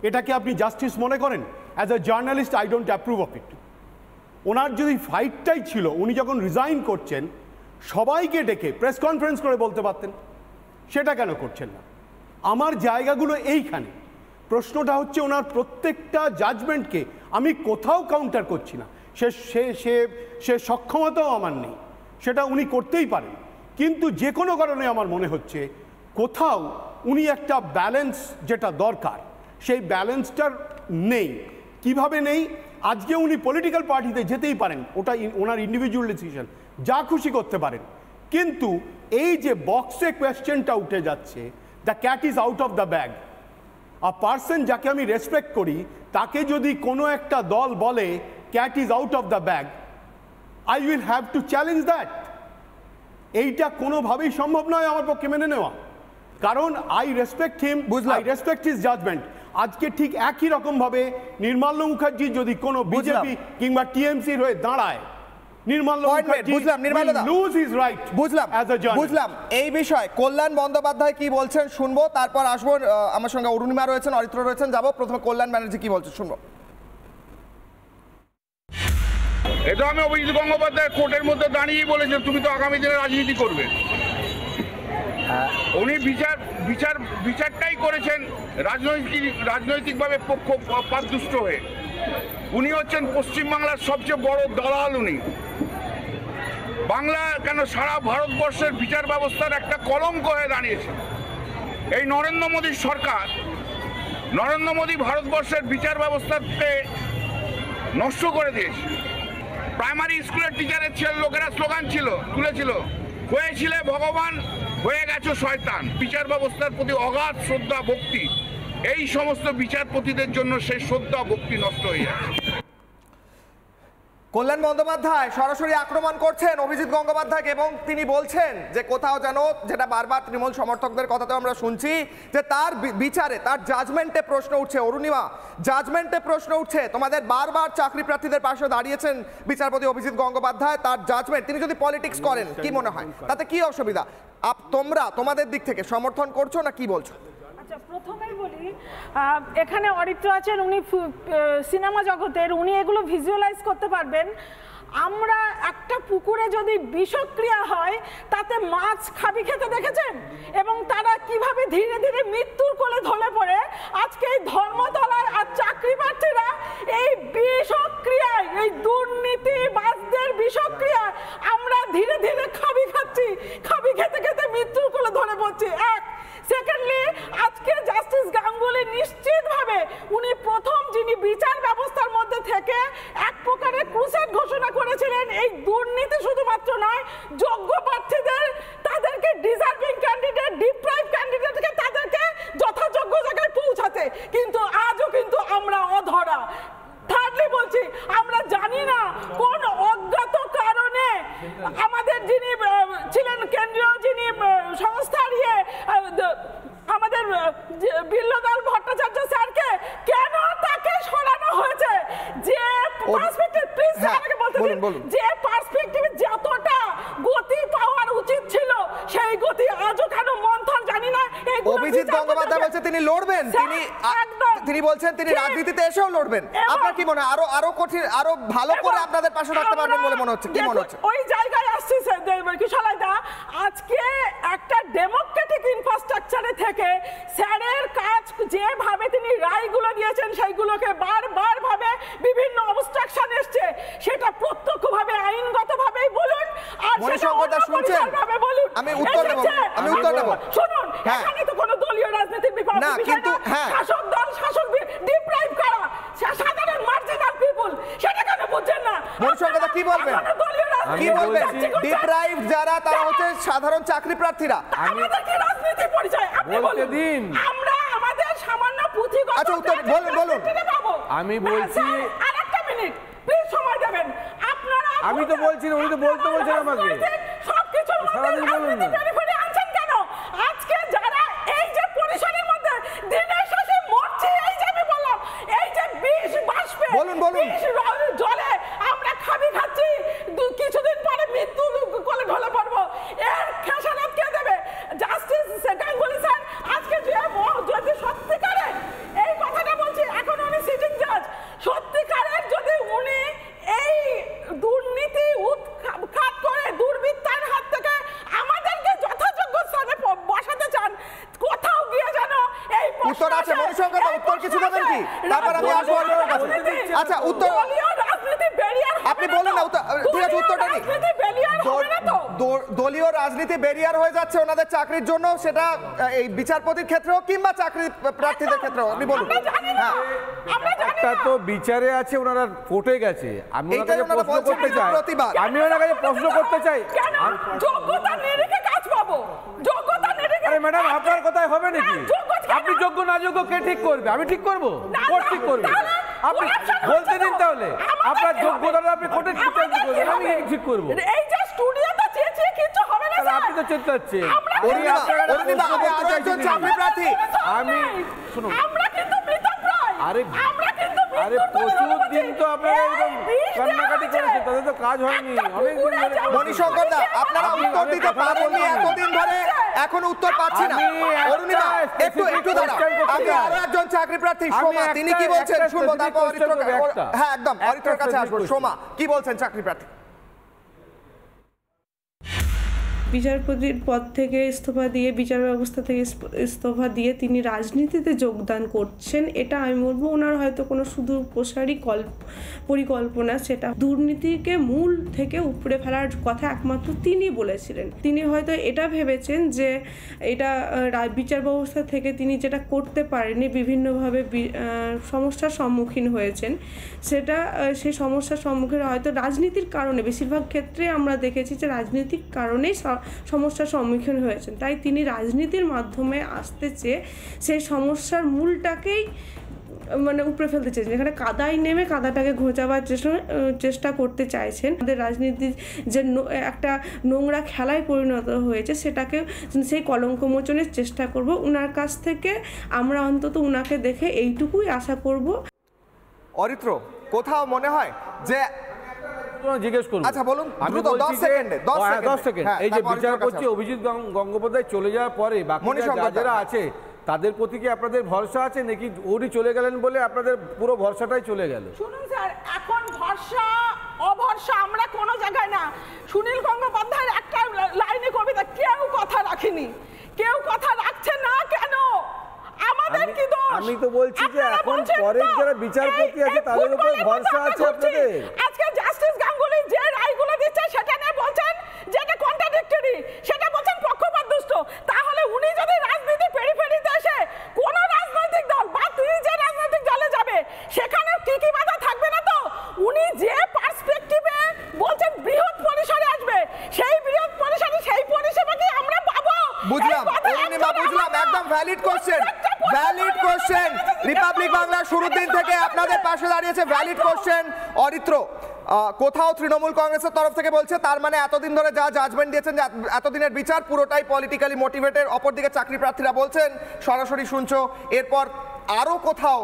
এটাকে আপনি জাস্টিস মনে করেন? As a journalist I don't approve of it. ওনার যদি ফাইটটাই ছিল, উনি যখন রিজাইন করছেন সবাইকে ডেকে প্রেস কনফারেন্স করে বলতে পারতেন, সেটা কেন করছেন না? আমার জায়গাগুলো এইখানে। প্রশ্নটা হচ্ছে ওনার প্রত্যেকটা জাজমেন্টকে আমি কোথাও কাউন্টার করছি না, সে সক্ষমতাও আমার নেই, সেটা উনি করতেই পারেন। কিন্তু যে কোনো কারণে আমার মনে হচ্ছে কোথাও উনি একটা ব্যালেন্স যেটা দরকার সেই ব্যালেন্সটার নেই। কিভাবে নেই? আজকে উনি পলিটিক্যাল পার্টিতে যেতেই পারেন, ওটা ওনার ইন্ডিভিজুয়াল ডিসিশন, যা খুশি করতে পারেন। কিন্তু এই যে বক্সে কোয়েশ্চেনটা উঠে যাচ্ছে, the cat is out of the bag. A person যাকে আমি রেসপেক্ট করি তাকে যদি কোনো একটা দল বলে cat is out of the bag, I will have to challenge that. এইটা কোনোভাবেই সম্ভব নয় আমার পক্ষে মেনে নেওয়া, কারণ I respect him, I respect his judgment. আজকে ঠিক একই রকম ভাবে নির্মল মুখার্জি যদি কোনো বিজেপি কিংবা টিএমসির হয়ে দাঁড়ায়, বুঝলাম। এই বিষয়ে কল্যাণ বন্দ্যোপাধ্যায় কি বলছেন শুনবো, তারপর আসবো। আমার সঙ্গে অরুণিমা রয়েছেন, অরিত্র রয়েছেন, যাবো। প্রথমে কল্যাণ ব্যানার্জি কি বলছেন শুনবো। এটা আমি অভিজিৎ গঙ্গোপাধ্যায় কোর্টের মধ্যে দাঁড়িয়ে বলেছেন তুমি তো আগামী দিনে রাজনীতি করবে। উনি বিচারটাই করেছেন রাজনৈতিকভাবে পক্ষপাতদুষ্ট হয়ে। উনি হচ্ছেন পশ্চিমবাংলার সবচেয়ে বড় দালাল। উনি বাংলা কেন সারা ভারতবর্ষের বিচার ব্যবস্থার একটা কলঙ্ক হয়ে দাঁড়িয়েছে। এই নরেন্দ্র মোদীর সরকার, নরেন্দ্র মোদী ভারতবর্ষের বিচার ব্যবস্থাকে নষ্ট করে দিয়েছে। প্রাইমারি স্কুলের টিচারের লোকেরা স্লোগান তুলেছিল, হয়েছিলে ভগবান, হয়ে গেছে শয়তান। বিচার ব্যবস্থার প্রতি অগাধ শ্রদ্ধা ভক্তি, এই সমস্ত বিচারপতিদের জন্য সেই শ্রদ্ধা ভক্তি নষ্ট হয়ে যাচ্ছে। কল্যাণ বন্দ্যোপাধ্যায় সরাসরি আক্রমণ করছেন অভিজিৎ গঙ্গোপাধ্যায়কে এবং তিনি বলছেন যে কোথাও যেন, যেটা বারবার তৃণমূল সমর্থকদের কথাতেও আমরা শুনছি, যে তার বিচারে, তার জাজমেন্টে প্রশ্ন উঠছে। অরুণিমা, জাজমেন্টে প্রশ্ন উঠছে। তোমাদের বারবার চাকরি প্রার্থীদের পাশে দাঁড়িয়েছেন বিচারপতি অভিজিৎ গঙ্গোপাধ্যায়, তার জাজমেন্ট, তিনি যদি পলিটিক্স করেন কি মনে হয়, তাতে কি অসুবিধা? তোমরা তোমাদের দিক থেকে সমর্থন করছো না কি বলছো? প্রথমেই বলি, এখানে অরিত্র আছেন, উনি সিনেমা জগতের, উনি এগুলো ভিজুয়ালাইজ করতে পারবেন। আমরা একটা পুকুরে যদি বিষক্রিয়া হয় তাতে মাছ খাবি খেতে দেখেছেন, এবং তারা কিভাবে ধীরে ধীরে মৃত্যুর কোলে ঢলে পড়ে। আজকে এই ধর্মতলায় আর চাকরি প্রার্থীরা এই বিষক্রিয়ায়, এই দুর্নীতিবাজদের বিষক্রিয়ায় আমরা ধীরে ধীরে খাবি খাচ্ছি, খাবি খেতে খেতে মৃত্যুর কোলে ধরে পড়ছি। এক সেকেন্ডলি, আজকে জাস্টিস গাঙ্গুলি নিশ্চিতভাবে উনি প্রথম যিনি বিচার ব্যবস্থার মধ্যে থেকে এক প্রকারের ক্রুসেড ঘোষণা করেছিলেন। এই দুর্নীতি শুধুমাত্র নয়, যোগ্য প্রার্থীদের, তাদেরকে ডিজার্ভিং ক্যান্ডিডেট, ডিপ্রাইভ ক্যান্ডিডেটকে তাদেরকে যথাযোগ্য জায়গায় পৌঁছাতে। কিন্তু আজও কিন্তু আমরা অধরা। থার্ডলি বলছি, আমরা জানি না কোন অজ্ঞাত যে পার্সপেক্টিভে যতটা গতি পাওয়ার উচিত ছিল সেই গতি আজও কেন মন্থর জানি না। অভিজিৎ গঙ্গোপাধ্যায় বলছে তিনি লড়বেন, তিনি বলছেন তিনি রাজনীতিতে এসেও লড়বেন। আপনার কি মনে হয় আরো কঠিন, আরো ভালো করে আপনাদের পাশে থাকতে পারবেন বলে মনে হচ্ছে? কি মনে হচ্ছে? ওই জায়গায় আসছি কিশোরদা, আজকে একটা ডেমোক্রেটিক ইনফ্রাস্ট্রাকচারে থেকে স্যারের কাজ যেভাবে তিনি রায়গুলো দিয়েছেন সেইগুলোকে বারবার ভাবে বিভিন্ন অবস্ট্রাকশন এসছে, সেটা প্রত্যক্ষভাবে আইনগতভাবেই বলুন আর সেটা অন্যভাবে বলুন। আমি উত্তর দেব। শুনুন, এখানে তো কোনো দলীয় রাজনীতির বিপরীত না, কিন্তু শাসক দল শাসক ডিপ্রাইভ করা সাধারণ মার্জিনাল পিপল, সেটা কেন বুঝছেন না? মনুসংকতা কি বলবেন? কি বলবেন? ডিপ্রাইভ যারা তারা হচ্ছে সাধারণ চাকরি প্রার্থীরা। আমাদের কি রাজনীতি পরিচয় আপনি বলতে দিন। আমরা আমাদের সামান্য পুঁথিগত। আচ্ছা উত্তর বলুন। আমি বলছি আরেকটা মিনিট প্লিজ সময় দেবেন আপনারা। আমি তো বলছি না, উনি তো বলতে বলছেন আমাকে সবকিছুর মধ্যে বেনিফিট আনছেন কেন? আজকে যারা এই যে পরিসরের মধ্যে দিনের শেষে মরছে, এই যে আমি বললাম এই যে বিষ বাষ্পে বলুন জলে আমরা খাচ্ছি, কিছুদিন পরে মৃত্যু কোলে ঢলে পড়বো, এর খেসারত কে দেবে? জাস্টিস গাঙ্গুলি স্যার আজকে যদি সত্যিকারে এই কথাটা বলছি, এখন উনি সিটিং জাজ, সত্যিকারের যদি উনি এই দুর্নীতি উৎখাত করে দুর্বৃত্তার হাত থেকে আমাদেরকে যথাযোগ্য স্থানে বসাতে চান, কোথাও গিয়ে যেন এই উত্তর আছে মনুসংকতা, উত্তর কিছু দেবেন কি? তারপর আমি আসবো আপনার কাছে। আচ্ছা উত্তর রাজনীতি ব্যারিয়ার আপনি বলুন না, ঠিক আছে উত্তরটা নেই। দলীয় রাজনীতি ব্যারিয়ার হয়ে যাচ্ছে ওনাদের চাকরির জন্য, সেটা এই বিচারপতির ক্ষেত্রেও কিংবা চাকরি প্রার্থীদের ক্ষেত্রেও, আপনি বলুন। একটা তো বিচারে আছে, ওনারা কোর্টে গেছে, আমি ওনার কাছে প্রশ্ন করতে চাই, যোগ্যতা নিরিখে কাজ পাবো, যোগ্যতা নিরিখে। আরে ম্যাডাম আপনার কথাই হবে নাকি? আপনি যোগ্য না যোগ্য কে ঠিক করবে? আমি ঠিক করবো? কোর্ট ঠিক করবে? আপনি বলতে দিন তাহলে আপনার যোগ্যতাটা আপনি কোর্টে ঠিক করবেন, আমি ঠিক করবো। এই যে স্টুডিওতে চেঁচিয়ে কিছু হবে না, আপনি তো চেঁচাচ্ছেন। আমি শুনুন, আমরা কিন্তু মৃতপ্রায়, আরে প্রচুর দিন তো আপনারা একদম কান্নাকাটি করেছেন, তাদের তো কাজ হয়নি অনেক দিন ধরে। মণিশঙ্কর দা আপনারা উত্তর দিতে পারেননি এতদিন ধরে, এখন উত্তর পাচ্ছি না। অরুণিমা একটু দাঁড়াও, আমি আরো একজন চাকরি প্রার্থী সোমা, তিনি কি বলছেন শুনবো, তারপর হ্যাঁ একদম অরিত্রর কাছে আসবো। সোমা কি বলছেন চাকরি প্রার্থী? বিচারপতির পদ থেকে ইস্তফা দিয়ে, বিচার ব্যবস্থা থেকে ইস্তফা দিয়ে তিনি রাজনীতিতে যোগদান করছেন, এটা আমি বলবো ওনার হয়তো কোনো সুদূর প্রসারী পরিকল্পনা, সেটা দুর্নীতিকে মূল থেকে উপড়ে ফেলার কথা একমাত্র তিনি বলেছিলেন। তিনি হয়তো এটা ভেবেছেন যে এটা বিচার ব্যবস্থা থেকে তিনি যেটা করতে পারেননি, বিভিন্নভাবে সমস্যার সম্মুখীন হয়েছেন, সেটা সেই সমস্যার সম্মুখীন হয়তো রাজনীতির কারণে, বেশিরভাগ ক্ষেত্রে আমরা দেখেছি যে রাজনীতিক কারণেই সমস্যার সম্মুখীন হয়েছেন, তাই তিনি রাজনীতির মাধ্যমে আসতে চেয়ে সেই সমস্যার মূলটাকেই মানে উপড়ে ফেলতে চাইছেন, যেখানে কাদায় নেমে কাদাটাকে ঘোচাবার চেষ্টা করতে চাইছেন। আমাদের রাজনীতি যে একটা নোংরা খেলায় পরিণত হয়েছে, সেটাকে সেই কলঙ্ক মোচনের চেষ্টা করব উনার কাছ থেকে। আমরা অন্তত উনাকে দেখে এইটুকুই আশা করব। অরিত্র কোথাও মনে হয় যে জিজ্ঞেস করুন? আচ্ছা বলুন, আমি 10 সেকেন্ড। এই যে বিচারপতি অভিজিৎ গঙ্গোপাধ্যায় চলে যাওয়ার পরে বাকি যারা আছে তাদের প্রতি কি আপনাদের ভরসা আছে, নাকি উনি চলে গেলেন বলে আপনাদের পুরো ভরসাটাই চলে গেল? শুনুন স্যার, এখন ভরসা অভরসা আমরা কোনো জায়গায় না। সুনীল গঙ্গোপাধ্যায়ের একটা লাইনে কবিতা, কেউ কথা রাখেনি, কেউ কথা রাখছে না কেন? আমাদের কি দোষ? আমি তো বলছি যে এখন পরের যারা বিচারপতি আছে তাদের উপর ভরসা আছে আপনাদের। আজকে জাস্টিস গাঙ্গুলি যে রায়গুলো দিচ্ছে সেটা নিয়ে বলছেন যে এটা কন্ট্রাডিক্টরি, সেটা বলছেন পক্ষপাতদুষ্ট। তাহলে উনি যদি রাজনীতি পেরিফেরিতে এসে কোন রাজনৈতিক দল বা তিনি যে রাজনৈতিক দলে যাবে সেখানে কি বাধা থাকবে না তো? উনি যে পার্সপেক্টিভে বলছেন বৃহৎ পরিসরে আসবে, সেই বৃহৎ পরিসরে সেই পরিষেবা কি আমরা পাবো? বুঝলাম অরুণিমা, বুঝলাম, একদম valid question, valid question. Republic Bangla শুরুর দিন থেকে আপনাদের পাশে দাঁড়িয়েছে, ভ্যালিড কোশ্চেন। অরিত্র কোথাও তৃণমূল কংগ্রেসের তরফ থেকে বলছে তার মানে এতদিন ধরে যা জাজমেন্ট দিয়েছেন, এতদিনের বিচার পুরোটাই পলিটিক্যালি মোটিভেটেড। অপরদিকে চাকরি প্রার্থীরা বলছেন সরাসরি শুনছো। এরপর আরো কোথাও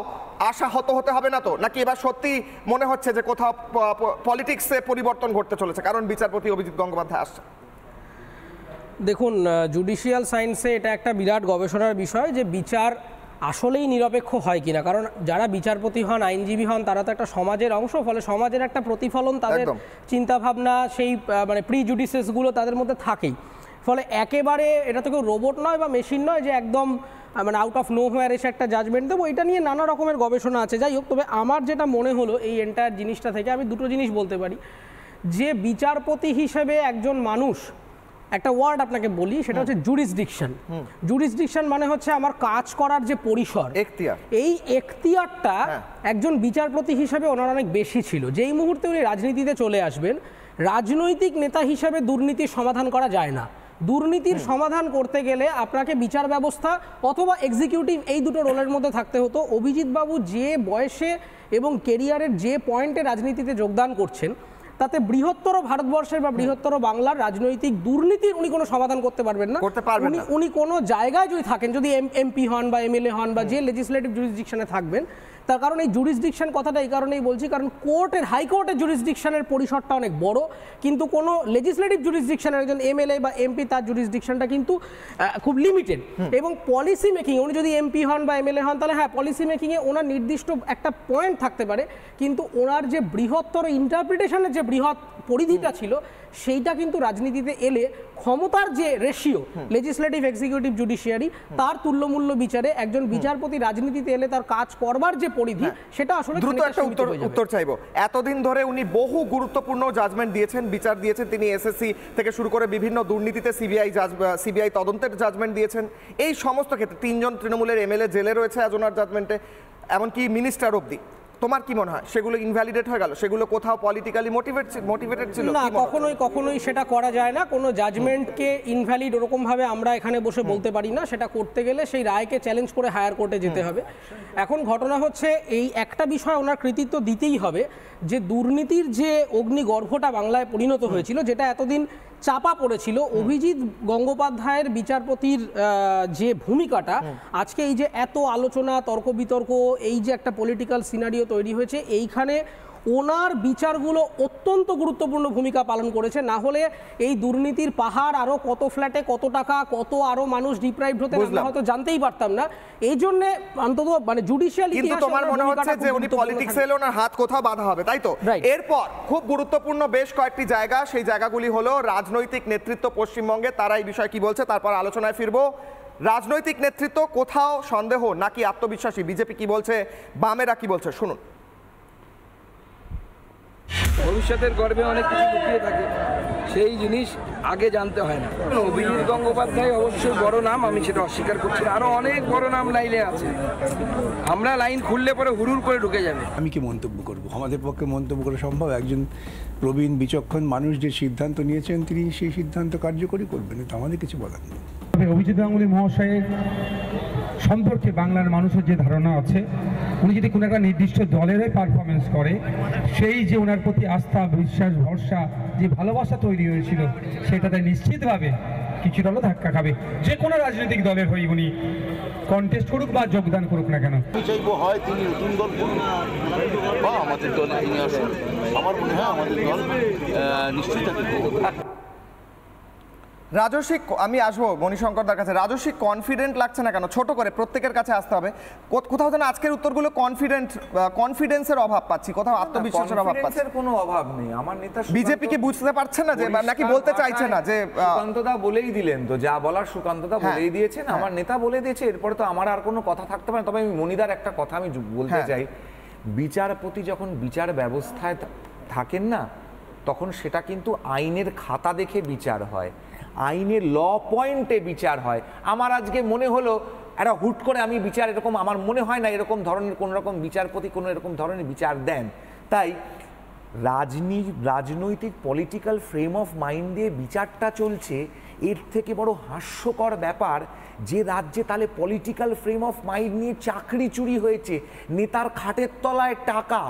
আশাহত হতে হবে না তো, নাকি এবার সত্যি মনে হচ্ছে যে কোথাও পলিটিক্সে পরিবর্তন ঘটতে চলেছে কারণ বিচারপতি অভিজিৎ গঙ্গোপাধ্যায় আসছে? দেখুন, জুডিশিয়াল সায়েন্সে এটা একটা বিরাট গবেষণার বিষয় যে বিচার আসলেই নিরপেক্ষ হয় কিনা, কারণ যারা বিচারপতি হন, আইনজীবী হন, তারা তো একটা সমাজের অংশ, ফলে সমাজের একটা প্রতিফলন তাদের চিন্তাভাবনা, সেই মানে প্রিজুডিসেসগুলো তাদের মধ্যে থাকেই। ফলে একেবারে এটা তো কেউ রোবট নয় বা মেশিন নয় যে একদম মানে আউট অফ নো হোয়ার এসে একটা জাজমেন্ট দেবো। এটা নিয়ে নানা রকমের গবেষণা আছে। যাই হোক, তবে আমার যেটা মনে হলো এই এন্টায়ার জিনিসটা থেকে আমি দুটো জিনিস বলতে পারি। যে বিচারপতি হিসেবে একজন মানুষ, একটা ওয়ার্ড আপনাকে বলি, সেটা হচ্ছে জুরিসডিকশন। জুরিসডিকশন মানে হচ্ছে আমার কাজ করার যে পরিসর, এখতিয়ার। এই এখতিয়ারটা একজন বিচারপতি হিসেবে ওনার অনেক বেশি ছিল। যেই মুহূর্তে উনি রাজনীতিতে চলে আসবেন, রাজনৈতিক নেতা হিসেবে দুর্নীতির সমাধান করা যায় না। দুর্নীতির সমাধান করতে গেলে আপনাকে বিচার ব্যবস্থা অথবা এক্সিকিউটিভ, এই দুটো রোলের মধ্যে থাকতে হতো। অভিজিৎ বাবু যে বয়সে এবং কেরিয়ারের যে পয়েন্টে রাজনীতিতে যোগদান করছেন, তাতে বৃহত্তর ভারতবর্ষের বা বৃহত্তর বাংলার রাজনৈতিক দুর্নীতির উনি কোনো সমাধান করতে পারবেন না। উনি কোনো জায়গায় যদি থাকেন, যদি এমপি হন বা এমএলএ হন বা যে লেজিসলেটিভ জুরিসডিকশনে থাকবেন, তার কারণ এই জুরিসডিকশন কথাটা এই কারণেই বলছি, কারণ কোর্টের, হাইকোর্টের জুরিসডিকশনের পরিসরটা অনেক বড়, কিন্তু কোনো লেজিসলেটিভ জুরিসডিকশনের একজন এমএলএ বা এমপি তার জুরিসডিকশনটা কিন্তু খুব লিমিটেড। এবং পলিসি মেকিং, উনি যদি এমপি হন বা এমএলএ হন, তাহলে হ্যাঁ পলিসি মেকিংয়ে ওনার নির্দিষ্ট একটা পয়েন্ট থাকতে পারে, কিন্তু ওনার যে বৃহত্তর ইন্টারপ্রিটেশনের যে বৃহৎ পরিধিটা ছিল, সেইটা কিন্তু রাজনীতিতে এলে ক্ষমতার যে রেশিও, লেজিসলেটিভ, এক্সিকিউটিভ, জুডিশিয়ারি, তার তুল্যমূল্য বিচারে একজন বিচারপতি রাজনীতিতে এলে তার কাজ করবার যে পরিধি, সেটা আসলে দ্রুত একটা উত্তর চাইবো। এতদিন ধরে উনি বহু গুরুত্বপূর্ণ জাজমেন্ট দিয়েছেন, বিচার দিয়েছেন। তিনি এসএসসি থেকে শুরু করে বিভিন্ন দুর্নীতিতে সিবিআই তদন্তের জাজমেন্ট দিয়েছেন। এই সমস্ত ক্ষেত্রে 3 জন তৃণমূলের এমএলএ জেলে রয়েছে আজ ওনার জাজমেন্টে, এমনকি মিনিস্টার অবধি। তোমার কি মনে হয় সেগুলো ইনভ্যালিডেট হয়ে গেল? সেগুলো কোথাও পলিটিক্যালি মোটিভেটেড ছিল? না, কখনোই সেটা করা যায় না। কোনো জাজমেন্টকে ইনভ্যালিড ওরকমভাবে আমরা এখানে বসে বলতে পারি না। সেটা করতে গেলে সেই রায়কে চ্যালেঞ্জ করে হায়ার কোর্টে যেতে হবে। এখন ঘটনা হচ্ছে, এই একটা বিষয় ওনার কৃতিত্ব দিতেই হবে, যে দুর্নীতির যে অগ্নিগর্ভটা বাংলায় পরিণত হয়েছিল, যেটা এতদিন চাপা পড়েছিল, অভিজিৎ গঙ্গোপাধ্যায়ের বিচারপতির যে ভূমিকাটা, আজকে এই যে এত আলোচনা, তর্ক বিতর্ক, এই যে একটা পলিটিক্যাল সিনারিও তৈরি হয়েছে, এইখানে ওনার বিচারগুলো অত্যন্ত গুরুত্বপূর্ণ ভূমিকা পালন করেছে। না হলে এই দুর্নীতির পাহাড় আরো কত ফ্ল্যাটে কত টাকা, কত আরো মানুষ ডিপ্রাইভড হতে আমরা হয়তো জানতেই পারতাম না। এই জন্য অন্তত মানে জুডিশিয়াল ইতিহাসে কিন্তু তোমার মনে হচ্ছে যে উনি পলিটিক্সে এলে ওনার হাত কোথাও বাঁধা হবে, তাই তো? এরপর খুব গুরুত্বপূর্ণ বেশ কয়েকটি জায়গা, সেই জায়গাগুলি হলো রাজনৈতিক নেতৃত্ব পশ্চিমবঙ্গে, তারা এই বিষয়ে কি বলছে, তারপর আলোচনায় ফিরবো। রাজনৈতিক নেতৃত্ব কোথাও সন্দেহ নাকি আত্মবিশ্বাসী? বিজেপি কি বলছে, বামেরা কি বলছে, শুনুন। ভবিষ্যতের গর্বে অনেক কিছু লুকিয়ে থাকে, সেই জিনিস আগে জানতে হয় না। অভিজিৎ গঙ্গোপাধ্যায় অবশ্যই বড় নাম, আমি সেটা অস্বীকার করছি না। আরো অনেক বড় নাম লাইনে আছে, আমরা লাইন খুললে পরে হুড়ুর করে ঢুকে যাবে। আমি কি মন্তব্য করব? আমাদের পক্ষে মন্তব্য করা সম্ভব? একজন প্রবীণ বিচক্ষণ মানুষ যে সিদ্ধান্ত নিয়েছেন, তিনি সেই সিদ্ধান্ত কার্যকরী করবেন, এটা আমাদের কিছু বলার নেই। অভিজিৎ গাঙ্গুলী মহাশয়ের সম্পর্কে বাংলার মানুষের যে ধারণা আছে, উনি যদি কোনো একটা নির্দিষ্ট দলেরই পারফরমেন্স করে, সেই যে ওনার প্রতি আস্থা, বিশ্বাস, ভরসা, যে ভালোবাসা তৈরি হয়েছিল, সেটাতে নিশ্চিতভাবে কিছুটা হলেও ধাক্কা খাবে। যে কোনো রাজনৈতিক দলের হয়ে উনি কন্টেস্ট করুক বা যোগদান করুক না কেন। আমি চাইবো হয় তিনি নতুন দল করুন বা আমাদের দলে তিনি আসুন। আমার মনে হয় আমাদের দল নিশ্চয়ই তাকে রাজস্বী, আমি আসবো মণিশঙ্করদার কাছে। রাজস্বী, কনফিডেন্ট লাগছে না কেন? ছোট করে প্রত্যেকের কাছে আসতে হবে। কোথাও যেন আজকের উত্তরগুলো কনফিডেন্সের অভাব পাচ্ছি, কোথাও আত্মবিশ্বাসের অভাব পাচ্ছি। কোনো অভাব নেই। আমার নেতা বিজেপি কি বুঝতে পারছে না যে, নাকি বলতে চাইছে না যে? সুকান্তদা বলেই দিলেন তো, যা বলার সুকান্তদা বলেই দিয়েছেন, আমার নেতা বলে দিয়েছে, এরপরে তো আমার আর কোনো কথা থাকতে পারে। তবে আমি মনিদার একটা কথা আমি বলতে চাই, বিচারপতি যখন বিচার ব্যবস্থায় থাকেন না, তখন সেটা কিন্তু আইনের খাতা দেখে বিচার হয়, আইনের ল পয়েন্টে বিচার হয়। আমার আজকে মনে হলো একটা হুট করে আমি বিচার, এরকম আমার মনে হয় না এরকম ধরনের কোনো রকম বিচারপতি কোনো এরকম ধরনের বিচার দেন। তাই রাজনৈতিক পলিটিক্যাল ফ্রেম অফ মাইন্ড দিয়ে বিচারটা চলছে, এর থেকে বড় হাস্যকর ব্যাপার যে রাজ্যে তাহলে পলিটিক্যাল ফ্রেম অফ মাইন্ড নিয়ে চাকরি চুরি হয়েছে, নেতার খাটের তলায় টাকা,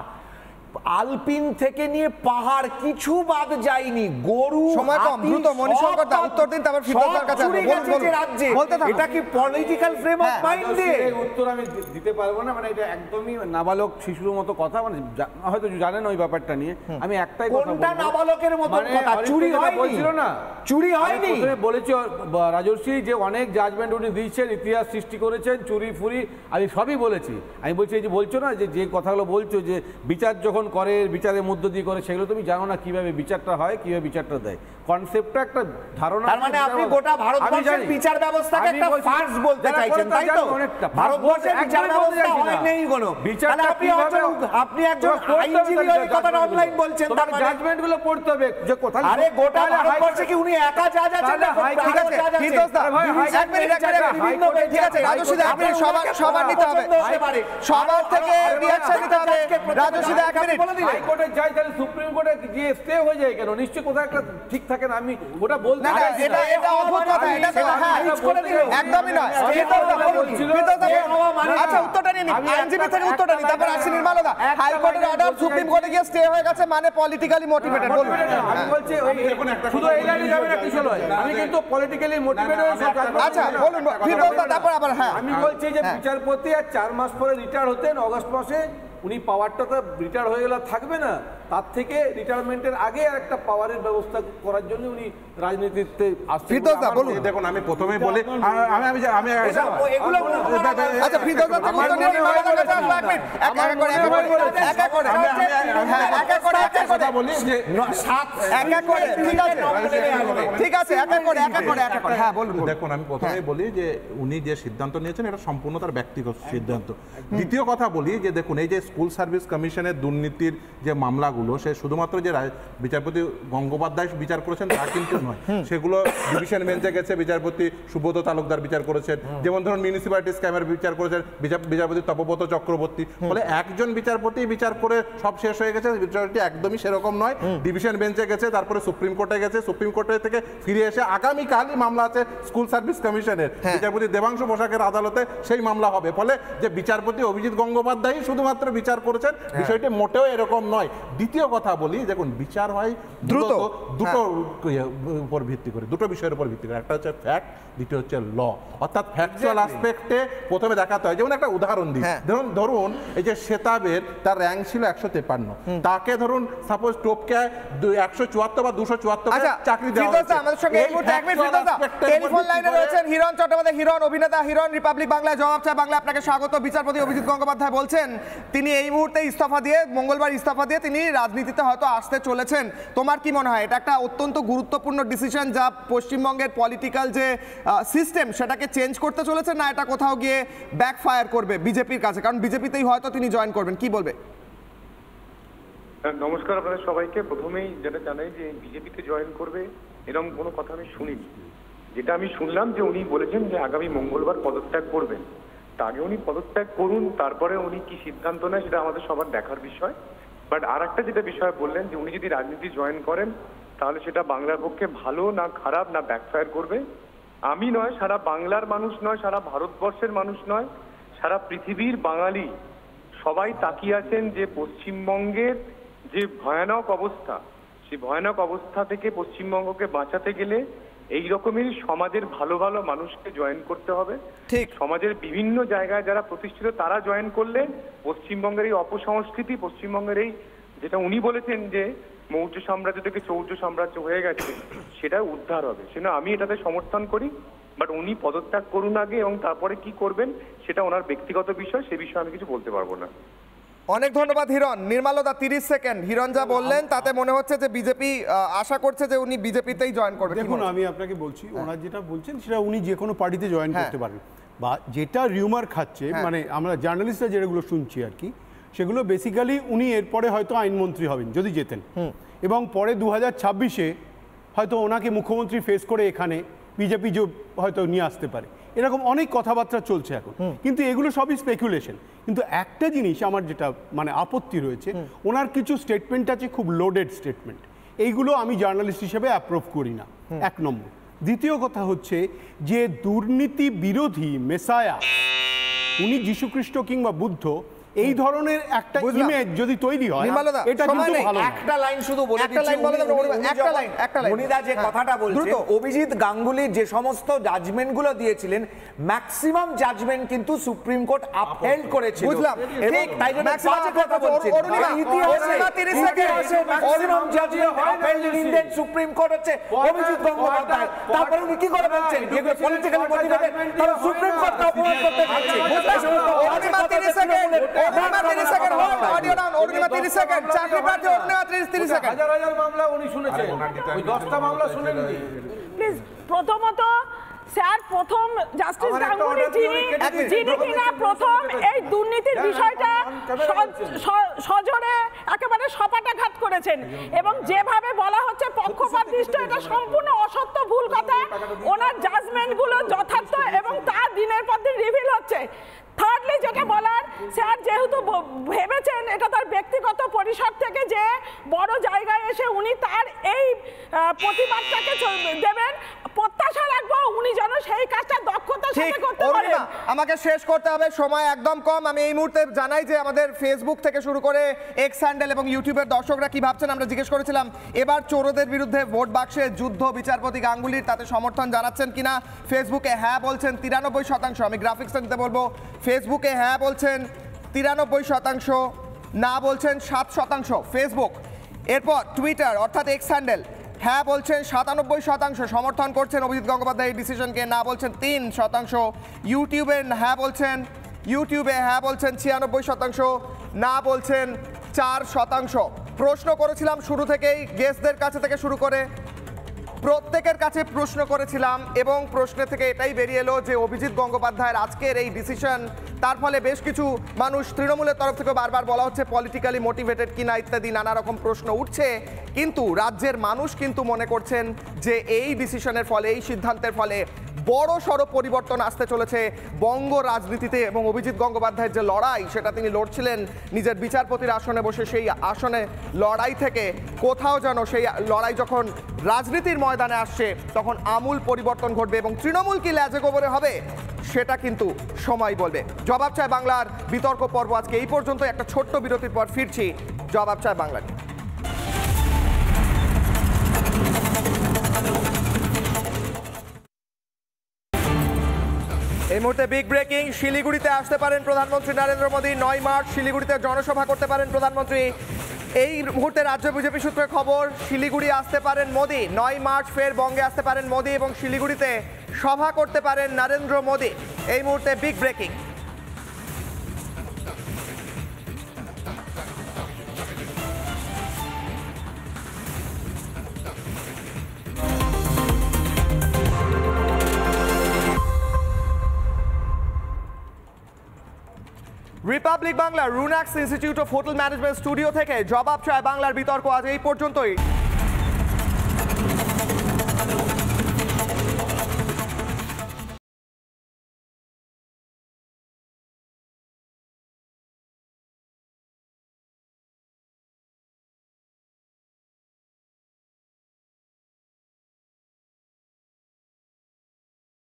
আলপিন থেকে নিয়ে পাহাড় কিছু বাদ যায়নি, গরু সময় কম, দ্রুত মণিশঙ্কর দা উত্তর দিন, তারপর ফিরোজদার কাছে আসবো। বলুন, বলুন। রাজ্যে বলতে থাকুন। এটা কি পলিটিক্যাল ফ্রেম অফ মাইন্ড দিয়ে? এই উত্তর আমি দিতে পারবো না, মানে এটা একদমই নাবালক শিশুর মতো কথা, মানে হয়তো জানেন ওই ব্যাপারটা নিয়ে। আমি একটাই কথা বলবো, কোনটা নাবালকের মতো কথা? চুরি হয়নি, বলছিল না, চুরি হয়নি। প্রথমে বলেছি রাজর্ষি যে অনেক জাজমেন্ট উনি দিয়েছেন, ইতিহাস সৃষ্টি করেছেন, চুরি ফুরি আমি সবই বলেছি। আমি বলছি এই যে বলছো না যে কথাগুলো বলছো যে বিচার যখন করে, বিচারের মধ্য দিয়ে করে, সেগুলো তুমি জানো না কিভাবে বিচারটা হয়, কিভাবে বিচারটা দেয়। কনসেপ্টটা একটা ধারণা, তার মানে আপনি গোটা ভারতবর্ষের বিচার ব্যবস্থাকে একটা ফার্স বলতে চাইছেন, তাই তো? ভারতবর্ষের বিচার ব্যবস্থা হয় নেই কোনো বিচার। আপনি একজন আইনজীবী হয়ে কথাটা অনলাইন বলছেন, তার মানে জাজমেন্টগুলো পড়তে হবে যে কোথায়। আরে গোটা ভারতবর্ষে কি উনি একা যা যাচ্ছেন? ঠিক আছে ফিরদৌস দা, এক মিনিট বিভিন্ন, ঠিক আছে রাজস্বী দা, আপনি সবার নিতে হবে, সবার থেকে রিঅ্যাকশন নিতে হবে। রাজস্বী দা এক মিনিট। হাইকোর্টে যাই তাহলে সুপ্রিম কোর্টে গিয়ে স্টে হয়ে যায় কেন? নিশ্চয়ই কোথাও একটা ঠিক থাকে না, আমি ওটা বলতে না, এটা অদ্ভুত কথা, এটা তো হ্যাঁ একদমই নয়। আচ্ছা উত্তরটা নিন, আইনজীবী থেকে উত্তরটা নিন, তারপর আসি নির্মলা দা। হাইকোর্টের অর্ডার সুপ্রিম কোর্টে গিয়ে স্টে হয়ে গেছে, মানে পলিটিক্যালি মোটিভেটেড। বলুন। আমি বলছি শুধু এই লাইনে যাবে না কিছু নয়, আমি কিন্তু পলিটিক্যালি মোটিভেটেড। আচ্ছা বলুন ফিরদৌস দা, তারপর আবার হ্যাঁ আমি বলছি যে বিচারপতি আর 4 মাস পরে রিটায়ার হতেন অগস্ট মাসে, উনি পাওয়ারটা তো রিটায়ার হয়ে গেলে থাকবে না, তার থেকে রিটায়ারমেন্টের আগে আর একটা পাওয়ারের ব্যবস্থা করার জন্য উনি রাজনীতিতে আসছেন। ফিরদৌস দা বলুন। দেখুন আমি প্রথমেই বলি, আমি এগুলো আচ্ছা ফিরদৌস দা তুমি তো নির্মলার কাছে আসবে, এক মিনিট এক এক করে কথা বলি যে এক এক করে, ঠিক আছে এক এক করে হ্যাঁ বলুন। দেখুন আমি প্রথমেই বলি যে উনি যে সিদ্ধান্ত নিয়েছেন এটা সম্পূর্ণ তার ব্যক্তিগত সিদ্ধান্ত। দ্বিতীয় কথা বলি যে দেখুন এই যে স্কুল সার্ভিস কমিশনের দুর্নীতির যে মামলাগুলো, সে শুধুমাত্র যে বিচারপতি গঙ্গোপাধ্যায় বিচার করেছেন তা কিন্তু নয়, সেগুলো ডিভিশন বেঞ্চে গেছে, বিচারপতি সুব্রত তালুকদার বিচার করেছেন, যেমন ধরুন মিউনিসিপ্যালিটি স্ক্যামের বিচার করেছেন বিচারপতি তপব্রত চক্রবর্তী। ফলে একজন বিচারপতি বিচার করে সব শেষ হয়ে গেছে, বিচারটি একদমই সেরকম নয়। ডিভিশন বেঞ্চে গেছে, তারপরে সুপ্রিম কোর্টে গেছে, সুপ্রিম কোর্টে থেকে ফিরে এসে আগামীকালই মামলা আছে স্কুল সার্ভিস কমিশনের, বিচারপতি দেবাংশু বসাকের আদালতে সেই মামলা হবে। ফলে যে বিচারপতি অভিজিৎ গঙ্গোপাধ্যায় শুধুমাত্র বিচার করেছেন, বিষয়টি মোটেও এরকম নয়। দ্বিতীয় কথা বলি, দেখুন বিচার হয় দ্রুত দুটো উপর ভিত্তি করে, দুটো বিষয়ের উপর ভিত্তি করে, একটা হচ্ছে ফ্যাক্ট, দ্বিতীয় হচ্ছে ল। অর্থাৎ ফ্যাকচুয়াল অ্যাসপেক্টে প্রথমে দেখাতে হয়। যেমন একটা উদাহরণ দিই, ধরুন এই যে শেতাবের তার র্যাঙ্ক ছিল 153, তাকে ধরুন সাপোজ টপকে 174 বা 274 চাকরি দেওয়া হয়েছে। আমাদের সঙ্গে এই মুহূর্তে এক মিনিট ফিরদৌস দা টেলিফোন লাইনে রয়েছেন হিরণ চট্টোপাধ্যায়। হিরণ অভিনেতা, হিরণ রিপাবলিক বাংলায় জবাব চায় বাংলা, আপনাকে স্বাগত। বিচারপতি অভিজিৎ গঙ্গোপাধ্যায় বলছেন তিনি এই মুহূর্তে ইস্তফা দিয়ে, মঙ্গলবার ইস্তফা দিয়ে তিনি রাজনীতিতে হয়তো আসতে চলেছেন। তোমার কি মনে হয় এটা একটা অত্যন্ত গুরুত্বপূর্ণ ডিসিশন যা পশ্চিমবঙ্গের পলিটিক্যাল যে সিস্টেম সেটাকে চেঞ্জ করতে চলেছে, না এটা কোথাও গিয়ে ব্যাকফায়ার করবে বিজেপির কাছে? কারণ বিজেপিতেই হয়তো তিনি জয়েন করবেন, কি বলবে? নমস্কার আপনাদের সবাইকে। প্রথমেই যেটা জানাই যে বিজেপিতে জয়েন করবে এরকম কোনো কথা আমি শুনিনি। যেটা আমি শুনলাম যে উনি বলেছেন যে আগামী মঙ্গলবার পদত্যাগ করবেন। তা আগে উনি পদত্যাগ করুন, তারপরে উনি কি সিদ্ধান্ত নেয় সেটা আমাদের সবার দেখার বিষয়। বাট আর একটা যেটা বিষয় বললেন যে উনি যদি রাজনীতি জয়েন করেন তাহলে সেটা বাংলার পক্ষে ভালো না খারাপ না ব্যাকফায়ার করবে, আমি নয়, সারা বাংলার মানুষ নয়, সারা ভারতবর্ষের মানুষ নয়, সারা পৃথিবীর বাঙালি সবাই তাকিয়ে আছেন যে পশ্চিমবঙ্গের যে ভয়ানক অবস্থা, সেই ভয়ানক অবস্থা থেকে পশ্চিমবঙ্গকে বাঁচাতে গেলে এই রকমেরই সমাজের ভালো ভালো মানুষকে জয়েন করতে হবে। ঠিক সমাজের বিভিন্ন জায়গায় যারা প্রতিষ্ঠিত তারা জয়েন করলে পশ্চিমবঙ্গের এই অপসংস্কৃতি, পশ্চিমবঙ্গের এই যেটা উনি বলেছেন যে মৌর্য সাম্রাজ্য থেকে চৌর্য সাম্রাজ্য হয়ে গেছে, সেটা উদ্ধার হবে। সেটা আমি এটাতে সমর্থন করি। বাট উনি পদত্যাগ করুন আগে, এবং তারপরে কি করবেন সেটা ওনার ব্যক্তিগত বিষয়, সে বিষয়ে আমি কিছু বলতে পারবো না। অনেক ধন্যবাদ হিরণ। নির্মলদা 30 সেকেন্ড। হিরণ যা বললেন তাতে মনে হচ্ছে যে বিজেপি আশা করছে যে উনি বিজেপিতেই জয়েন করবেন। দেখুন আমি আপনাকে বলছি, ওনার যেটা বলছেন সেটা উনি যে কোনো পার্টিতে জয়েন করতে পারেন, বা যেটা রিউমার খাচ্ছে, মানে আমরা জার্নালিস্টরা যেগুলো শুনছি আর কি, সেগুলো বেসিক্যালি উনি এরপরে হয়তো আইনমন্ত্রী হবেন যদি জেতেন, এবং পরে 2026-এ হয়তো ওনাকে মুখ্যমন্ত্রী ফেস করে এখানে বিজেপি হয়তো নিয়ে আসতে পারে। এরকম অনেক কথাবার্তা চলছে এখন, কিন্তু এগুলো সবই স্পেকুলেশন। কিন্তু একটা জিনিস আমার যেটা মানে আপত্তি রয়েছে, ওনার কিছু স্টেটমেন্ট আছে খুব লোডেড স্টেটমেন্ট, এইগুলো আমি জার্নালিস্ট হিসেবে অ্যাপ্রুভ করি না, এক নম্বর। দ্বিতীয় কথা হচ্ছে যে দুর্নীতি বিরোধী মেসায়া উনি যীশুখ্রিস্ট কিংবা বুদ্ধ, এই ধরনের একটা ইমেজ যদি তৈরি হয় এটা কিন্তু ভালো না। একটা লাইন শুধু বলে একটা লাইন বলে দেবো, একটা লাইন মনিদা যে কথাটা বলছে, অভিজিৎ গাঙ্গুলি যে সমস্ত জাজমেন্টগুলো দিয়েছিলেন ম্যাক্সিমাম জাজমেন্ট কিন্তু সুপ্রিম কোর্ট আপহেল্ড করেছিল। বুঝলাম, ঠিক তাই জন্য কথা বলছি ইতিহাসে maximum judgment upheld in Indian supreme court হচ্ছে অভিজিৎ গঙ্গোপাধ্যায়। তারপরে উনি কি করে বলছেন এগুলো পলিটিক্যালি মোটিভেটেড, তারা সুপ্রিম কোর্টকে অপমান করতে চাইছে। Arunima 30 second, Arunima 30 second, audio down, Arunima 30 second, চাকরি প্রার্থী অরুণিমা 30 সেকেন্ড। হাজার হাজার মামলা উনি শুনেছেন, ওই 10টা মামলা শুনেননি। প্লিজ, প্রথমত স্যার প্রথম জাস্টিস গাঙ্গুলি যিনি কিনা প্রথম এই দুর্নীতির বিষয়টা সজোরে একেবারে সপাটাঘাত করেছেন এবং যেভাবে বলা হচ্ছে পক্ষপাতদৃষ্ট, এটা সম্পূর্ণ অসত্য, ভুল কথা। ওনার জাজমেন্টগুলো যথার্থ এবং তা দিনের পর দিন রিভিল হচ্ছে। থার্ডলি যেটা বলার, স্যার যেহেতু ভেবেছেন এটা তার ব্যক্তিগত পরিসর থেকে যে বড় জায়গায় এসে উনি তার এই প্রতিবাদটাকে দেবেন, প্রত্যাশা রাখবো উনি যেন সেই কাজটা দক্ষতার সাথে করতে পারেন। আমাকে শেষ করতে হবে, সময় একদম কম। আমি এই মুহূর্তে জানাই যে আমাদের ফেসবুক থেকে শুরু করে এক্স হ্যান্ডেল এবং ইউটিউবের দর্শকরা কি ভাবছেন আমরা জিজ্ঞেস করেছিলাম। এবার চোরদের বিরুদ্ধে ভোট বাক্সে যুদ্ধ বিচারপতি গাঙ্গুলির, তাতে সমর্থন জানাচ্ছেন কিনা? ফেসবুকে হ্যাঁ বলছেন 93%, আমি গ্রাফিক্সে দিতে বলবো। ফেসবুকে হ্যাঁ বলছেন 93%, না বলছেন 7%। ফেসবুক, এরপর টুইটার অর্থাৎ এক্স হ্যান্ডেল হ্যাঁ বলছেন 97%, সমর্থন করছেন অভিজিৎ গঙ্গোপাধ্যায় এই ডিসিশনকে, না বলছেন 3%। ইউটিউবে হ্যাঁ বলছেন 96%, না বলছেন 4%। প্রশ্ন করেছিলাম শুরু থেকেই, গেস্টদের কাছে থেকে শুরু করে প্রত্যেকের কাছে প্রশ্ন করেছিলাম এবং প্রশ্ন থেকে এটাই বেরিয়ে এলো যে অভিজিৎ গঙ্গোপাধ্যায়ের আজকের এই ডিসিশন, তার ফলে বেশ কিছু মানুষ তৃণমূলের তরফ থেকে বারবার বলা হচ্ছে পলিটিক্যালি মোটিভেটেড কিনা ইত্যাদি নানা রকম প্রশ্ন উঠছে। কিন্তু রাজ্যের মানুষ কিন্তু মনে করছেন যে এই ডিসিশনের ফলে, এই সিদ্ধান্তের ফলে বড় সড়ো পরিবর্তন আসতে চলেছে বঙ্গ রাজনীতিতে এবং অভিজিৎ গঙ্গোপাধ্যায়ের যে লড়াই সেটা তিনি লড়ছিলেন নিজের বিচারপতির আসনে বসে, সেই আসনে লড়াই থেকে কোথাও যেন সেই লড়াই যখন রাজনীতির ময়দানে আসছে তখন আমূল পরিবর্তন ঘটবে এবং তৃণমূল কি ল্যাজে গোবরে হবে সেটা কিন্তু সময় বলবে। জবাব চায় বাংলার বিতর্ক পর্ব আজকে এই পর্যন্ত। একটা ছোট্ট বিরতির পর ফিরছি জবাব চায় বাংলা। এই মুহূর্তে বিগ ব্রেকিং, শিলিগুড়িতে আসতে পারেন প্রধানমন্ত্রী নরেন্দ্র মোদী। 9 মার্চ শিলিগুড়িতে জনসভা করতে পারেন প্রধানমন্ত্রী। এই মুহূর্তে রাজ্য বিজেপি সূত্রে খবর, শিলিগুড়ি আসতে পারেন মোদী। 9 মার্চ ফের বঙ্গে আসতে পারেন মোদী এবং শিলিগুড়িতে সভা করতে পারেন নরেন্দ্র মোদী। এই মুহূর্তে বিগ ব্রেকিং। রিপাবলিক বাংলা রুনাক্স institute of hotel management studio থেকে জবাব চায় বাংলার বিতর্ক আজ এই পর্যন্তই।